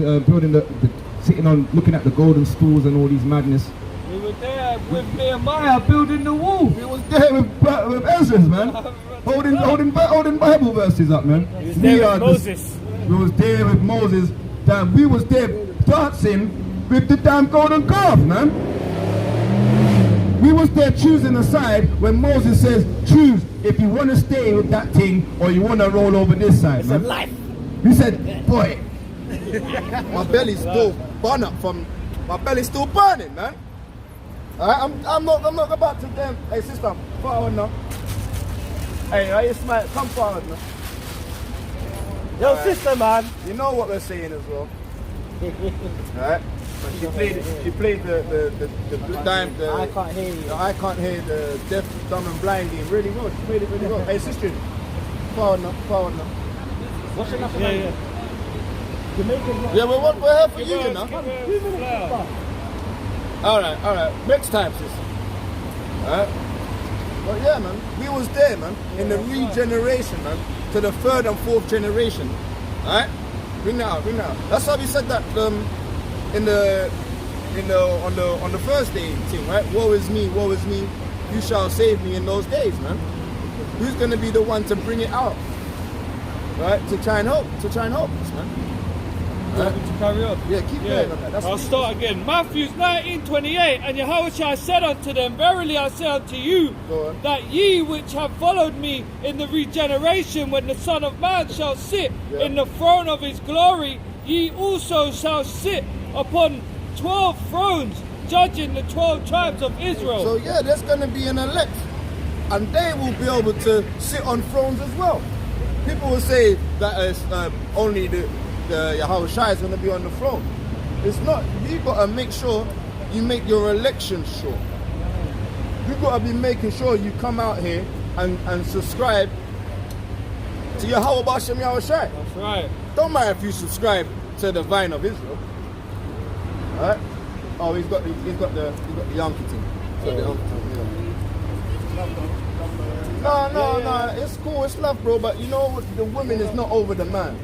sitting on, looking at the golden stools and all these madness. We were there with Nehemiah building the wall. We was there with Ezra, man, holding Bible verses up, man. He was there with Moses. We was there with Moses. Damn, we was there dancing with the damn golden calf, man. We was there choosing a side when Moses says, choose if you want to stay with that thing or you want to roll over this side, man. It's a life. We said, boy, My belly's still my belly's still burning, man. Alright, I'm not about to them. Hey sister, forward now. Hey, are you smart? Come forward now. Yo, sister, man. You know what we're saying as well. Alright? She played the I can't hear you. I can't hear the deaf, dumb and blind game really well. She played it really well. Hey sister, forward now. What's your nationality? Yeah. Yeah, we're here for you, you know. Alright. Next time, sis. Alright? But yeah, man, we was there, man, in the regeneration, man, to the third and fourth generation. Alright? Bring that out. That's why we said that on the first day thing, right? Woe is me, you shall save me in those days, man. Who's gonna be the one to bring it out? Right? To try and help us, man. Right. To carry on. Yeah, keep going on that. I'll start again. Matthew 19:28, and Yahushua said unto them, verily I say unto you, that ye which have followed me in the regeneration, when the Son of Man shall sit in the throne of his glory, ye also shall sit upon 12 thrones, judging the 12 tribes of Israel. So yeah, there's going to be an elect, and they will be able to sit on thrones as well. People will say that it's only the Yahweh Shai is going to be on the throne. It's not. You got to make sure you make your election sure. You got to be making sure you come out here and subscribe to Yahweh Bashem Yahweh Shai. That's right. Don't matter if you subscribe to the Vine of Israel. Alright? Oh, he's got the Yankee thing. He's got the Yankee thing, yeah. No, it's cool, it's love, bro, but you know what, the woman is not over the man.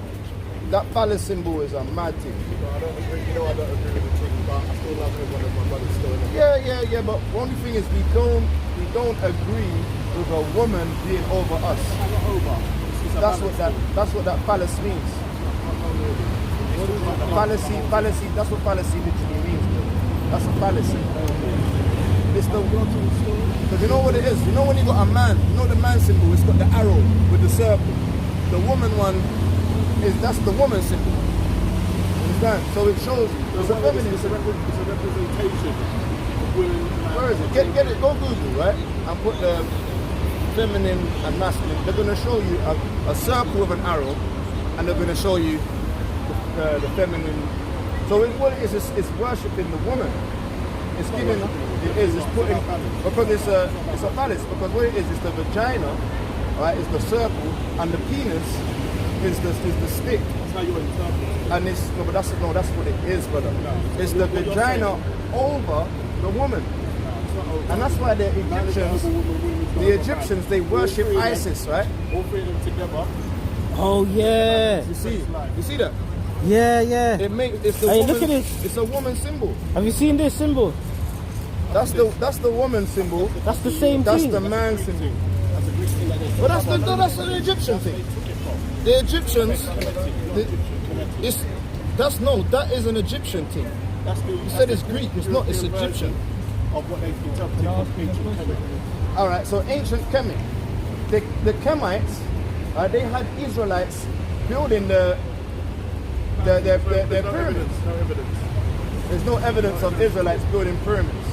That phallus symbol is a mad thing. I don't agree with the thing, but I still love everyone of my brothers still. Yeah, but the only thing is we don't agree with a woman being over us. That's what that phallus means. Fallacy, that's what fallacy literally means, bro. That's a fallacy. It's the, because you know what it is? You know when you got a man, you know the man symbol, it's got the arrow with the circle. The woman one, that's the woman symbol. Understand? So it shows it's a feminine. It's a representation of women. Where is it? Get it. Go Google, right? And put the feminine and masculine. They're going to show you a circle with an arrow, and they're going to show you the feminine. So what it is, it's worshiping the woman. It's giving. It's putting, because it's a phallus. Because what it is the vagina, right? It's the circle, and the penis is the stick. That's how you interpret it. And it's that's what it is, brother. It's the vagina over the woman. And that's why the Egyptians they worship Isis, right? All three of them together. Oh yeah. You see that? Yeah. It's the Hey, woman, look at this. It's a woman symbol. Have you seen this symbol? That's the woman symbol. That's the same That's thing. the man symbol. But that's an Egyptian thing. The Egyptians, that is an Egyptian thing. You said it's Greek. It's not. It's Egyptian. Of what they interpreted as ancient Kemet. All right. So ancient Kemet, the Kemites, they had Israelites building their pyramids. No evidence. There's no evidence of Israelites building pyramids.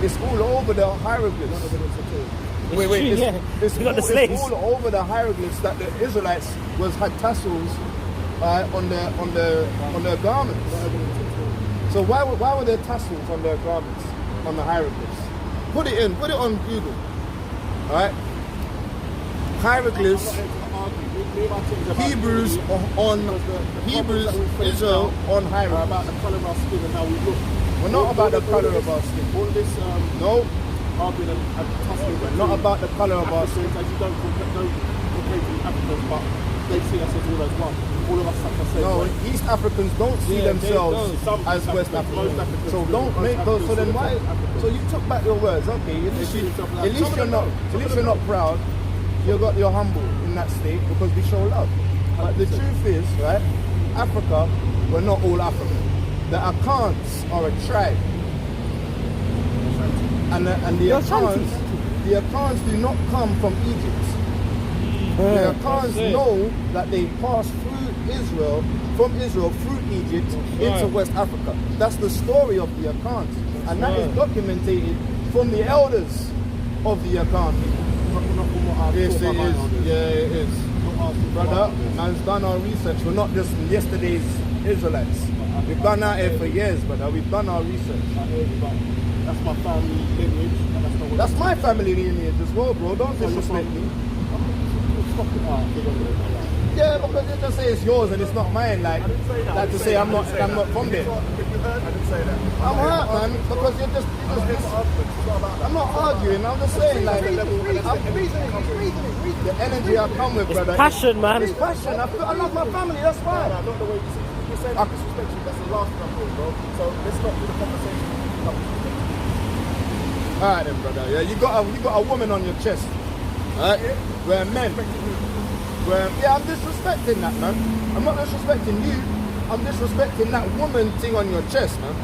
It's all over the hieroglyphs. Wait, it's all over the hieroglyphs that the Israelites had tassels on their garments. So why were there tassels on their garments on the hieroglyphs? Put it on Google. All right, hieroglyphs. Hebrews Israel on hieroglyphs. About the colour of our skin and how we look. We're not about the colour of our skin. All this No. argument and tussling. Not about the colour of our skin. As you don't the Africans, but they see us as all as one. All of us like I said. No, East Africans don't see themselves as West Africans. So don't make those. So then why? So you took back your words. Okay, at least you're not proud. You got you're humble in that state because we show love. But the truth is, right? Africa, we're not all African. The Akans are a tribe, and the Akans do not come from Egypt. The Akans know that they passed from Israel through Egypt into West Africa. That's the story of the Akans, and that is documented from the elders of the Akan. Yes, it is. Yeah, it is. Brother, man's done our research. We're not just yesterday's Israelites. We've done that here for years, brother. We've done our research. That's my family lineage. That's my family lineage as well, bro. Don't disrespect me. Yeah, because you just say it's yours and it's not mine. Like to say I'm not from there. I didn't say that. I'm hurt, man, because you're just I'm not arguing. I'm just saying, like, the energy I come with, brother. Passion, man. It's passion. I love my family. That's why. Not the way you're saying disrespect you. That's the last thing I'm doing, bro. So let's not do the conversation. All right, then, brother. Yeah, you got a woman on your chest. All right, we're men. I'm disrespecting that, man. I'm not disrespecting you. I'm disrespecting that woman thing on your chest, man.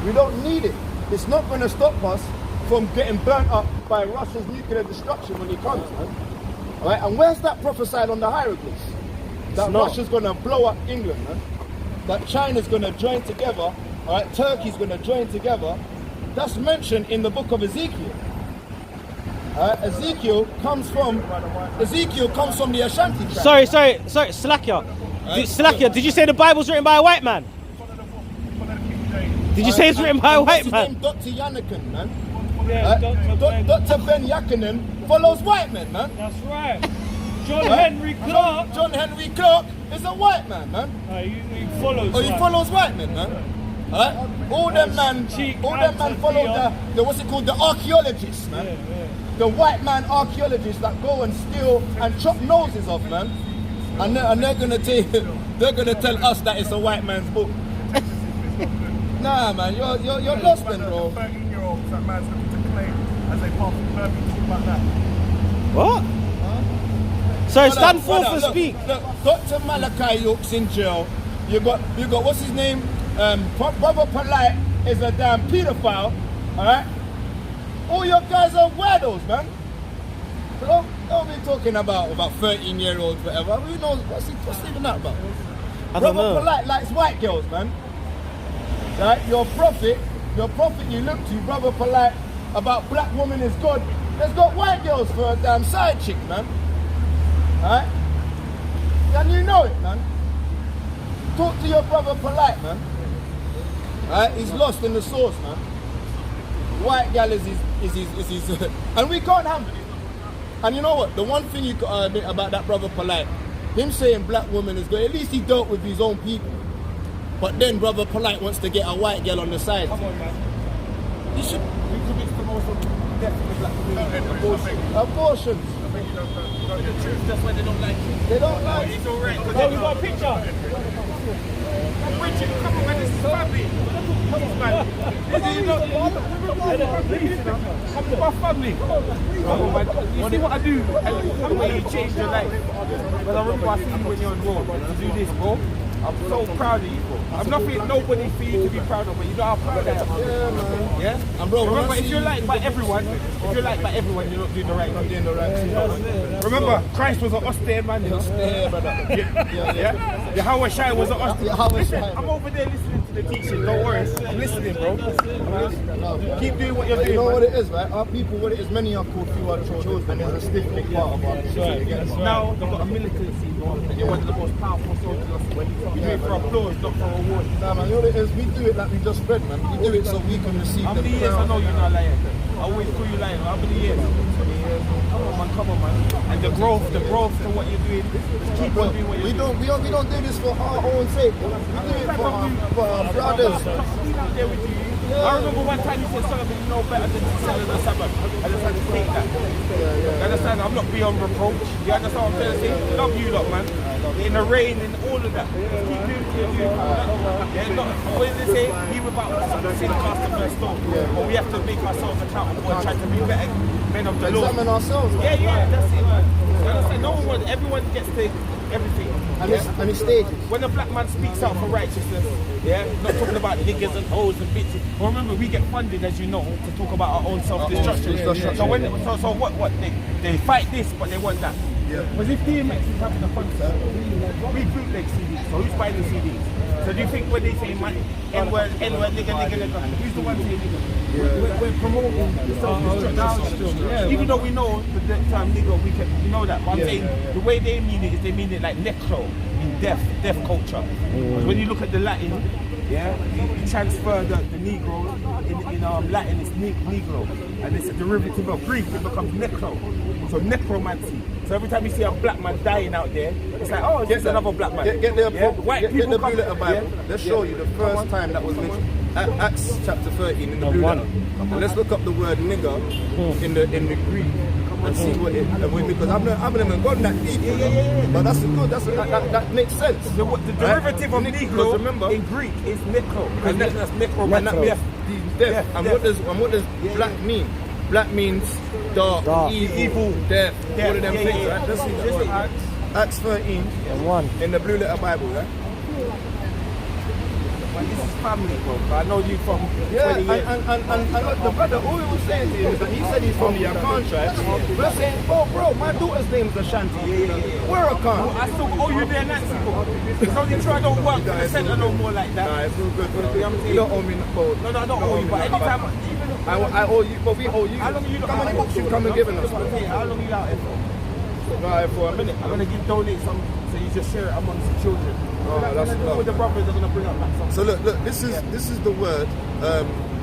We don't need it. It's not going to stop us from getting burnt up by Russia's nuclear destruction when it comes, man. All right, and where's that prophesied on the hieroglyphs? that not. Russia's going to blow up England, man. That China's going to join together, all right? Turkey's going to join together. That's mentioned in the book of Ezekiel. Ezekiel comes from the Ashanti tribe. Sorry, Slakia. Slakia, did you say the Bible's written by a white man? Did you say it's written by a white man? Dr. Yannikin, man. Yeah, Dr. Ben Yakinen follows white men, man. That's right. John Henry Clark. John Henry Clark is a white man, man. He follows. Oh, he follows white men, man. All them man follow the what's it called, the archaeologists, man. Yeah. The white man archaeologists that go and steal and chop noses off, man. And they're gonna tell us that it's a white man's book. Nah, man, you're lost, then, bro. 13-year-olds that man's looking to claim as a part of the talk about that. What? Sorry, stand forth and speak. Look, Dr. Malachi York's in jail. You got what's his name? Brother Polite is a damn pedophile. Alright? All your guys are weirdos, man. So don't be talking about 13-year-olds, whatever. Who knows what's even that about? I don't know. Brother Polite likes white girls, man. Right? Your prophet you look to, Brother Polite, about black woman is good. There's got white girls for a damn side chick, man. Alright? And you know it, man. Talk to your Brother Polite, man. Alright? He's lost in the sauce, man. White gal is his and we can't handle it. And you know what? The one thing you got admit about that Brother Polite, him saying black woman is good, at least he dealt with his own people. But then Brother Polite wants to get a white girl on the side. Come on, man. He should. We commit the most of death in the black community. Abortions. The truth, that's why they don't like you. They don't like It's alright. Oh, we got a picture. Richard, come on, man, this is family. Please, man. Come to my family. Come on, man. You see what I do? And the way you changed your life. But I remember I see you when you're on road to do this, bro. I'm so proud of you, bro. I'm nobody for you to be proud of, but you know how proud I am. Yeah, man. Yeah? And bro, Remember, if you're liked by everyone, you're not doing the right thing. Remember, Christ was an austere man. Yeah, brother. Yeah? Yahweh Shai was an austere. Yahweh Shai. I'm over there listening to the teaching. Don't worry. I'm listening, bro. Keep doing what you're doing. You know man. what it is, right? Our people, what it is, many are called, few are chosen. There's a stiff big part of our people. Now they've got a militancy. You're one of the most powerful soldiers. You do it for applause, not for reward. Nah, man, you know what it is? We do it like we just read, man. We do it so we can receive How the many years I crown. know you're not lying? I always call you lying. How many years? Come on, man. And the growth to what you're doing. Just keep on doing what you're doing. We don't do this for our own sake. We do it for our brothers. There with you. I remember one time you said something you know better than selling the Sabbath. I just had to take that. You understand? I'm not beyond reproach. You understand what I'm trying to say? Love you lot, man. In the rain and all of that. Just keep doing what you're doing. Yeah, not, what did they say? Be without sin cast the first stone. But we have to make ourselves accountable and try to be better men of the Lord. Examine ourselves, man. Yeah, that's it, man. You understand? No one, everyone gets to everything. And it's stages. When a black man speaks out for righteousness, yeah, not talking about niggas and hoes and bitches. Well, remember, we get funded, as you know, to talk about our own self-destruction. So what? They fight this, but they want that. Because if DMX is having a concert, we bootleg CDs. So who's buying the CDs? So do you think when they say money, N-word, nigga, who's the one saying nigga? We're promoting the self-destruction. Even though we know the term nigga, we know that. But I'm saying the way they mean it is they mean it like necro, in deaf culture. Because when you look at the Latin, yeah, you transfer the Negro in Latin, it's Negro, and it's a derivative of Greek. It becomes necro, so necromancy. So every time you see a black man dying out there, it's like, oh, it's another black man. Get the white people the come. Blue Letter Bible. Let's show you the first time that was mentioned. Acts chapter 13 in the Blue Letter. And let's look up the word nigger in the Greek and see what it. Because I haven't even gone that deep. But that's good. That makes sense. The derivative of Negro, remember, in Greek is necro. And that's necro. And that means death. And what does black mean? Black means dark, evil, death, all of them things, right? Let's see Acts 13 in the Blue Letter Bible, right? man, this is family, bro. I know you from 20 Yeah, years. and look, the brother, all he was saying to you is that he said he's from the Akan tribe. We're saying, oh, bro, my daughter's name's Ashanti. We're Akan. I still owe you their Nancy, bro. So you try don't work for the centre no more like that. Nah, it's all good, bro. You know what I'm saying? You don't owe me no. No, I don't owe you, but anytime, I owe you, but we owe you. how long are you How many books you come and giving us? How long are you out here for? Right, for a minute. I'm gonna donate some, so you just share it amongst the children. That's What with the brothers are gonna bring up back some. So look, this is the word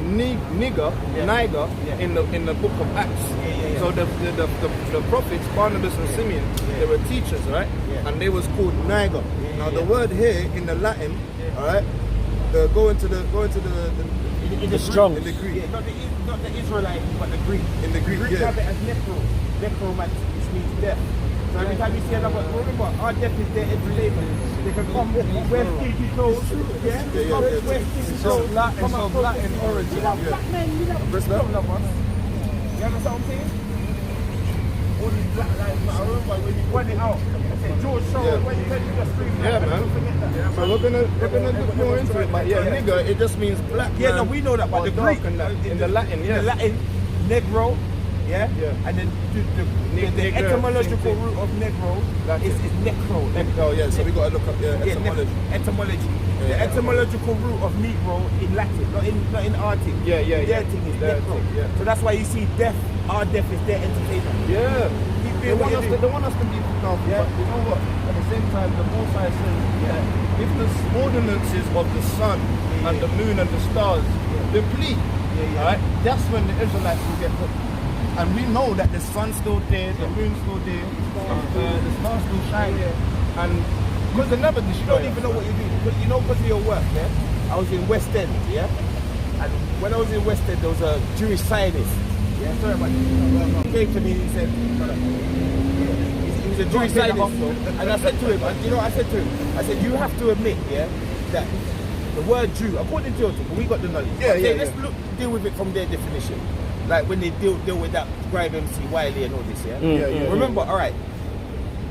nigger, in the book of Acts. So the prophets Barnabas and Simeon, they were teachers, right? And they was called niger. Now the word here in the Latin, all right, go into the In the strong. in the Greek. Yeah, not the Israelite, but the Greek. In the Greek, Greeks yeah. have it as necromancy, which means death. So every time you see another, remember, our death is their entertainment. They can come, wear stinky clothes, wear stinky clothes, come up from Latin origin. What's that? You understand what I'm saying? All these black lives matter. I remember when you went it out, I said, George Soros, when you said you just screamed, Yeah, man. don't forget that. So we're gonna look more into it, but yeah, nigger, it just means black. Yeah, no, man we know that, but or the dark Greek, and that, in the Latin, yeah. In the Latin, negro, yeah? Yeah. And then the etymological root of negro is necro. Oh yeah, so we gotta look up etymology. Etymology. The Yeah. etymological root of negro in Latin, not in our thing. Yeah. Their thing is Their necro. thing, yeah. So that's why you see death, our death is their entertainment. Yeah. Keep They doing what want, you do. they want us to be powerful, Yeah. but you know what? At the same time, the Most High says, if the ordinances of the sun and the moon and the stars deplete, right, that's when the Israelites will get hooked. And we know that the sun's still there, the moon's still there, the stars still shine, and because they never You destroy don't us. even know what you do. You know, because of your work, yeah? I was in West End, yeah? And when I was in West End, there was a Jewish scientist. Yeah, sorry about this. He came to me and he said, he was a Jewish scientist. And I said to him, you know what I said to him? I said, you have to admit, yeah, that the word Jew, according to your thing, we got the knowledge. Let's deal with it from their definition. Like when they deal with that Grime MC, Wiley and all this, yeah? Remember, all right,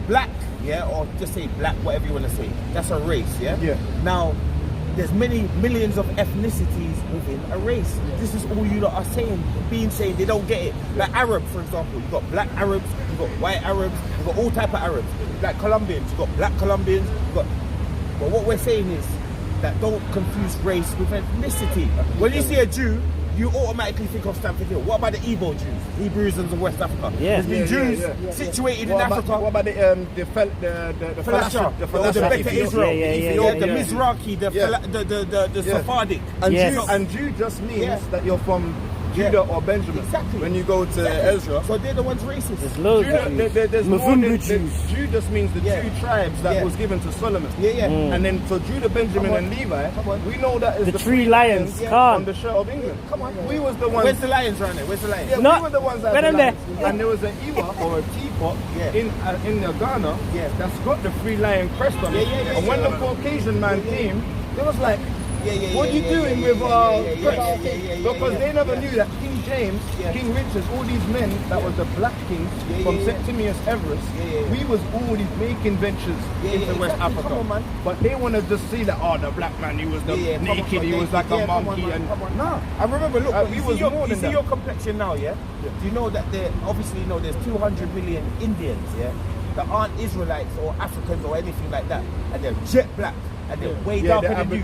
black, yeah, or just say black, whatever you want to say, that's a race, yeah? Yeah. Now, there's many millions of ethnicities within a race. This is all you lot are saying, saying they don't get it. Like Arab, for example, you've got black Arabs, you've got white Arabs, you've got all type of Arabs. Like Colombians, you've got black Colombians, but what we're saying is that don't confuse race with ethnicity. When you see a Jew, you automatically think of Stamford Hill. What about the Igbo Jews, Hebrews of West Africa? Yeah. There's been Jews situated in Africa. What about the Falasha, the Beta Israel, the Mizrahi, the Sephardic. And Yes. Jew just means that you're from Judah or Benjamin. Exactly. When you go to Ezra. So they're the ones racist. There's loads Judah, of there's more Mavungu than Jews. Jew just means the two tribes that was given to Solomon. And then for Judah, Benjamin, and Levi, we know that is The the three lions, on Khan. the shirt of England. Come on, we was the ones. Where's the lions around there? Where's the lions? Yeah, No, we were the ones that where had the them lions. And there was an Iwa or a teapot in Ghana that's got the three lion crest on it. And when the Caucasian man came, they was like, what are you doing with crest? Because they never knew that King James, King Richard, all these men that was the black kings from Septimius Everest, we was already making ventures into West Africa. But they want to just see that, the black man, he was naked, he was like a monkey. No, I remember, look, we you was see, more than that. your complexion now, yeah? Do you know that there, obviously, you know, there's 200 million Indians, yeah? That aren't Israelites or Africans or anything like that. And they're jet black. And they're way darker than you.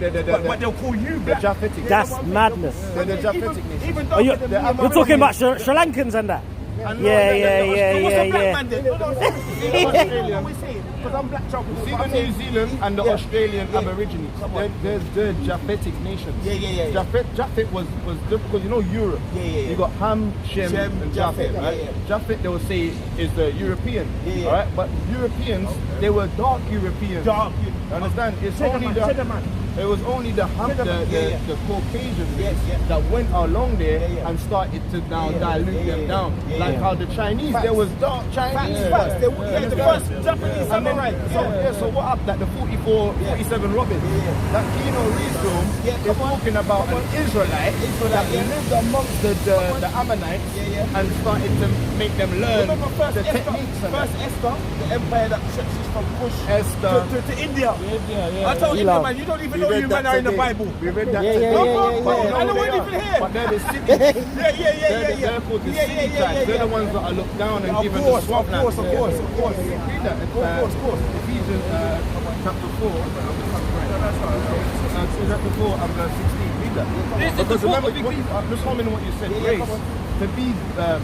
But they'll call you black. The Japhetic. That's madness. The Japhetic nation. Even Oh, darker than me. you're talking about Sri Lankans and that? So what's a Yeah. black man then? What we saying? Because I'm black chocolate. See the New Zealand and the Australian Aborigines. There's the Japhetic nations. Japhet was because you know Europe. You got Ham, Shem, and Japhet, right? Japhet they will say is the European, right? But Europeans, they were dark Europeans. Understand? It was only the Caucasians that went along there and started to now dilute them down. Like how the Chinese, there was dark Chinese. The first Japanese samurai. So what happened? That the 47 Robins, that Keanu Reeves film is talking about an Israelite that lived amongst the Ammonites and started to make them learn the techniques. First Esther, the empire that stretches from Kush Esther to India. I told you, man, you don't even know read you that man are in the today. Bible. We read that Yeah, today. yeah, yeah, But yeah. I don't want even here. But they're the city. Yeah. They're called the city tribes. They're the ones that are looked down and given the swamp land. Of course. Read that. Of course. Ephesians chapter 4. Chapter 4 and verse 16. Read that. Because remember, I'm just commenting what you said. Race. To be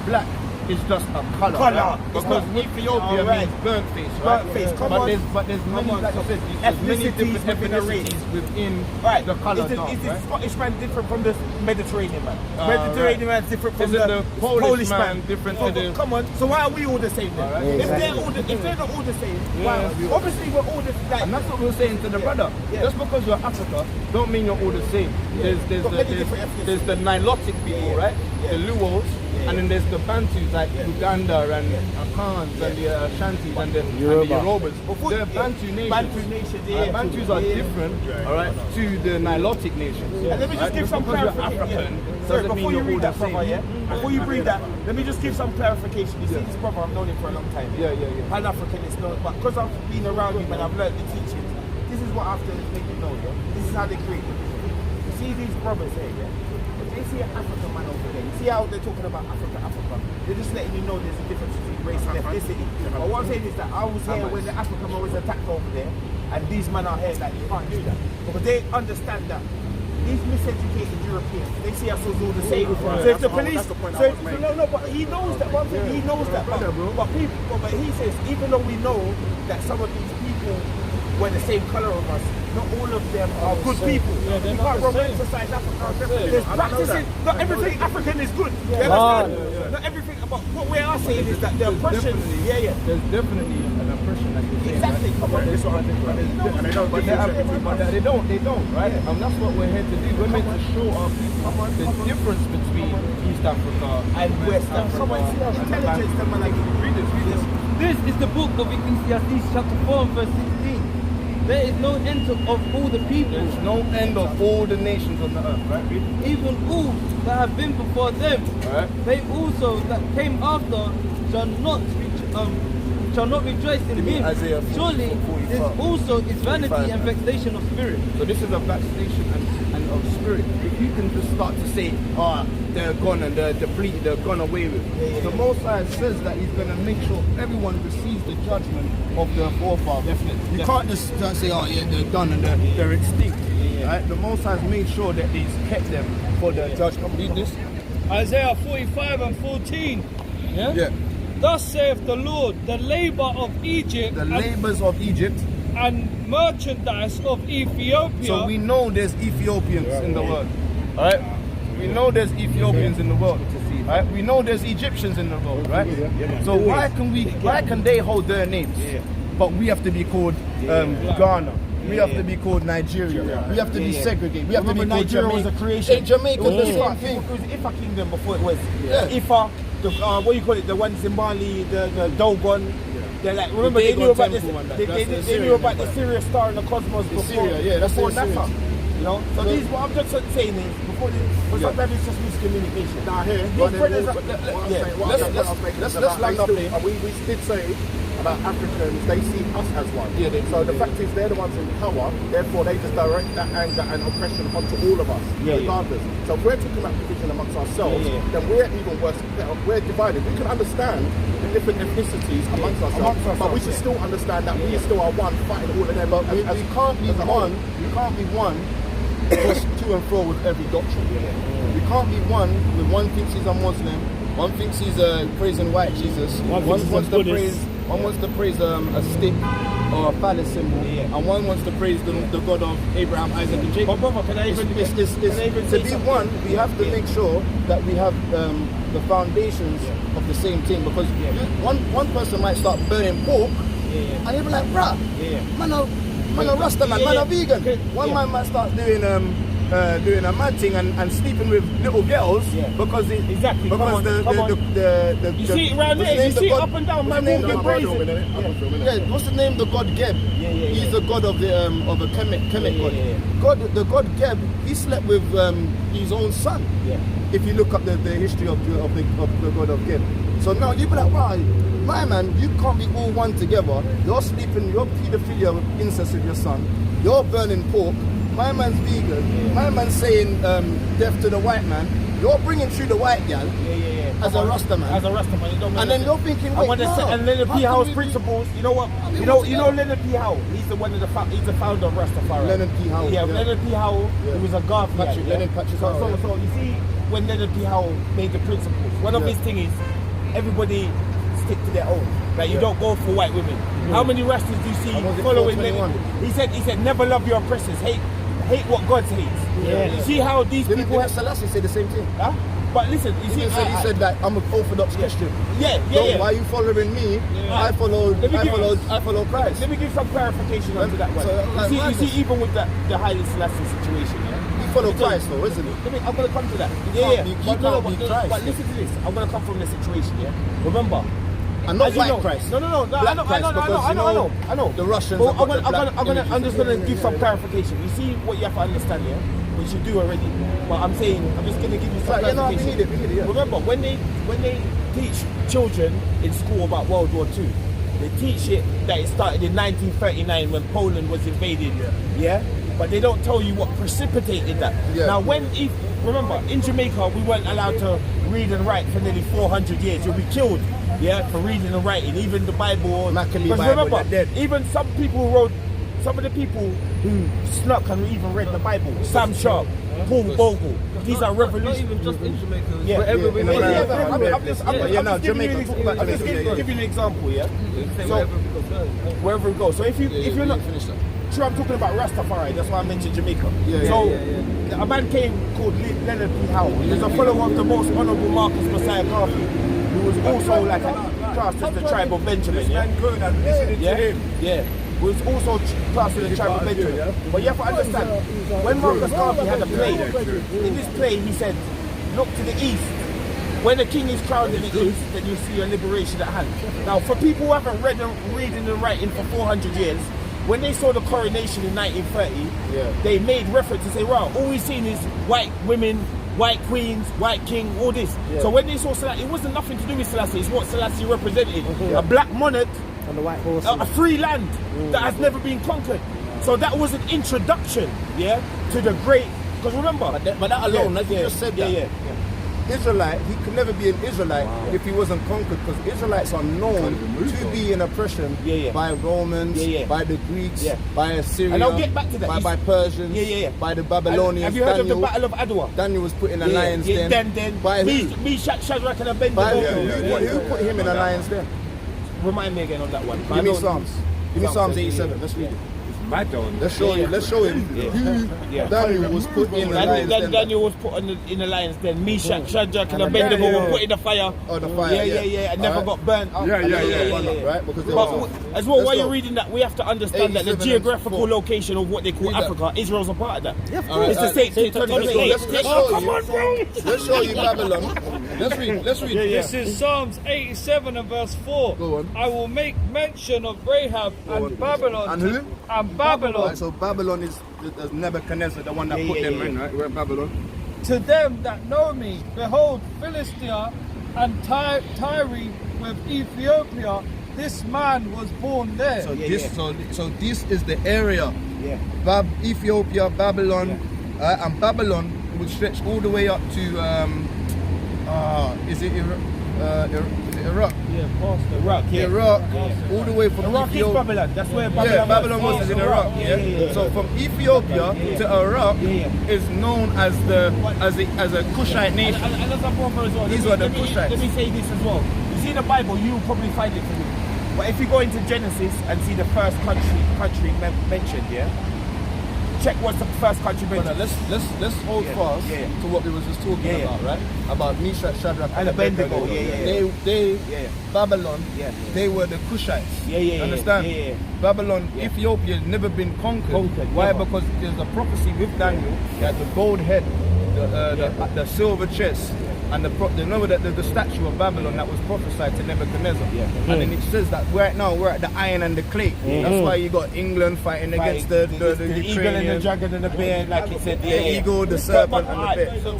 black is just a colour. Colour. Because Ethiopia means burnt face, right? Burnt face. Come but on. there's many, like I said, there's many Ethnicities different within a race. ethnicities within Right. the colour. Is the Scottish man different from the Mediterranean man? Right. Mediterranean man different from Isn't the the Polish man different to the... Come on. So why are we all the same then? Right. If they're not all the same, why? Obviously we're all the same. And that's what we're saying to the brother. Yeah. Just because you're Africa, don't mean you're all the same. There's Got many different ethnicities. there's the Nilotic people, right? Yeah. The Luos, and then there's the Bantus like Uganda and Akans and the Ashantis and the Yorubas. They're Bantu nations. Bantu nations, yeah. Bantus are different, all right, to the Nilotic nations. And let me just give some clarification. Sorry, before you read that, brother, yeah? Before you read that, let me just give some clarification. You see, this brother, I've known him for a long time. Yeah. Pan-Africanist, no, but because I've been around him and I've learned the teachings, this is what I have to make you know, yeah? This is how they create it. You see these brothers here, yeah? If they see an African man over there, you see how they're talking about Africa, they're just letting you know there's a difference between race and ethnicity. But what I'm saying is that I was here when the African man was attacked over there, and these men are here that you can't do that. Because they understand that these miseducated Europeans, they see us as all the same. So if the police, but he knows that. One thing, he knows that. But he says, even though we know that some of these people were the same color of us, not all of them are good people. You can't romanticize Africa. There's practicing. Not everything African is good. You understand? Not everything. But what we are saying is that the oppression. There's definitely an oppression. Like you're saying, Exactly. right? Come on. This is what I think. But they don't, right? And that's what we're here to do. We're meant to show our people the difference between East Africa And West Africa. Come on, see how intelligent them are like. Read this. This is the book of Ecclesiastes chapter 4 and verse 16. There is no end of all the people, There's no end of all the nations on the earth, right? Read. even all that have been before them. Right. They also that came after shall not rejoice in him. Isaiah 40, Surely 45. this also is vanity 45. and vexation of spirit. So this is a vaccination and of spirit. If you can just start to say, they're gone and they're depleted, they're gone away with. The Most High says that He's going to make sure everyone receives the judgment of their forefathers. You can't just say, they're done and they're extinct. Right? The Most High has made sure that He's kept them for the judgment. Read this. Isaiah 45 and 14. Yeah. Thus saith the Lord, the labor of Egypt The labors of Egypt. and merchandise of Ethiopia. So we know there's Ethiopians in the world. Right? We know there's Ethiopians in the world. Right? We know there's Egyptians in the world, right? So why can they hold their names? But we have to be called Ghana. We have to be called Nigeria. We have to be segregated. We have to be called Nigeria was Jamaica. a creation. In Jamaica, the same thing. It was Ifa Kingdom before it was Ifa. The, what you call it? The ones in Mali, the Dogon. They're like, remember they knew about this. They knew about the Syria star and the cosmos before. Syria, that's before the NASA. Syrians. You know. So these, what I'm just saying is, before this, but sometimes it's just miscommunication. Now here, let's land up here. We did say about Africans, they see us as one. So the fact is they're the ones in power, therefore they just direct that anger and oppression onto all of us, regardless. So if we're talking about division amongst ourselves, then we're even worse, we're divided. We can understand the different ethnicities amongst ourselves, but we should still understand that we still are one, fighting all of them. But we can't be one. We can't be one just to and fro with every doctrine. We can't be one with one thinks he's a Muslim, one thinks he's praising white Jesus, one wants to praise a stick or a phallus symbol, and one wants to praise the God of Abraham, Isaac, and Jacob. But brother, can I even To be one, we have to make sure that we have the foundations of the same thing, because one person might start burning pork, and he'll be like, bruh, man a Rasta man, man a vegan. One man might start doing a mad thing and sleeping with little girls because you see it around there, you see it up and down, man walking crazy. What's the name? The god Geb. He's the god of a Kemet god. The god Geb, he slept with his own son. If you look up the history of the god of Geb. So now you be like, wow, my man, you can't be all one together. You're sleeping, you're paedophilia with incest with your son. You're burning pork. my man's vegan, my man's saying death to the white man, you're bringing through the white gal as a Rasta man. As a Rasta man, you don't and then you're thinking, wait, and Leonard P. Howe's principles, you know what? You know Leonard P. Howe. He's the founder of Rastafari. Leonard P. Howe. Yeah, Leonard P. Howe. He was a Garfield. Leonard Patrick Howe. So you see, when Leonard P. Howe made the principles, one of his things is everybody stick to their own. Like you don't go for white women. How many Rastas do you see following Leonard? He said, never love your oppressors. Hate what God hates. Yeah. You see how these people have Selassie say the same thing. Huh? But listen, you see, he said that I'm an Orthodox Christian. Yeah. Why are you following me? I follow Christ. Let me give some clarification onto that one. You see, even with the Haile Selassie situation, you follow Christ, though, isn't it? I'm going to come to that. But listen to this. I'm going to come from the situation. Remember. And not white Christ. No. I know. The Russians. I'm just going to give some clarification. You see what you have to understand here, which you do already. But I'm saying, I'm just going to give you some clarification. We need it. Remember, when they teach children in school about World War II, they teach it that it started in 1939 when Poland was invaded. Yeah. But they don't tell you what precipitated that. Now, remember, in Jamaica, we weren't allowed to read and write for nearly 400 years. You'll be killed, for reading and writing. Even the Bible. Because remember, even some of the people who snuck and even read the Bible, Sam Sharp, Paul Bogle, these are revolutionaries. Not even just in Jamaica. I'm just giving you an example, So, wherever it goes. So if you're not... Sure, I'm talking about Rastafari, that's why I mentioned Jamaica. A man came called Leonard P. Howe. He was a follower of the most honourable Marcus Messiah Garvey, who was also like classed as the tribe of Benjamin. Who was also classed as the tribe of Benjamin. But you have to understand, when Marcus Garvey had a play, in this play he said, look to the east. When the king is crowned in the east, then you see your liberation at hand. Now, for people who haven't reading and writing for 400 years, when they saw the coronation in 1930, they made reference to say, wow, all we've seen is white women, white queens, white king, all this. So when they saw Selassie, it wasn't nothing to do with Selassie, it's what Selassie represented. A black monarch, on the white horse, a free land that has never been conquered. So that was an introduction, to the great, because remember. But that alone, like you just said that. Israelite, he could never be an Israelite if he wasn't conquered, because Israelites are known to be in oppression by Romans, by the Greeks, by Assyria, and I'll get back to that. by Persians, by the Babylonians. Have you heard of the Battle of Adwa? Daniel was put in a lion's den. By who? Shadrach and Abednego. Who put him in a lion's den? Remind me again of that one. Give me Psalms. Give me Psalms 87. Let's read it. Let's show him who Daniel was put in the lion's den. Daniel was put in the lion's den. Meshach, Shadrach, and Abednego were put in the fire. Oh, the fire. And never got burnt. Right? Because but as well, while you're reading that, we have to understand that the geographical location of what they call Africa, Israel's a part of that. Yeah, it's the same thing. Let's show you Babylon. Let's read. This is Psalms 87 and verse 4. Go on. I will make mention of Rahab and Babylon. And who? And Babylon. Right, so Babylon is Nebuchadnezzar, the one that put them in, right? We're in Babylon. To them that know me, behold, Philistia and Tyre with Ethiopia, this man was born there. So this is the area. Ethiopia, Babylon, and Babylon would stretch all the way up to is it Iraq? Iraq, all the way from Iraq is Babylon. That's where Babylon was in Iraq. So from Ethiopia to Iraq is known as a Cushite nation. And as a brother as well. These were the Cushites. Let me say this as well. You see the Bible, you'll probably find it for me. But if you go into Genesis and see the first country mentioned, check what's the first country mentioned. Let's hold fast to what we was just talking about, right? About Meshach, Shadrach, and Abednego. They Babylon, they were the Cushites. Understand? Babylon, Ethiopia has never been conquered. Why? Because there's a prophecy with Daniel that the gold head, the silver chest, and the statue of Babylon that was prophesied to Nebuchadnezzar. And then it says that right now we're at the iron and the clay. That's why you got England fighting against the eagle and the dragon and the bear, like it said. The eagle, the serpent, and the bear. So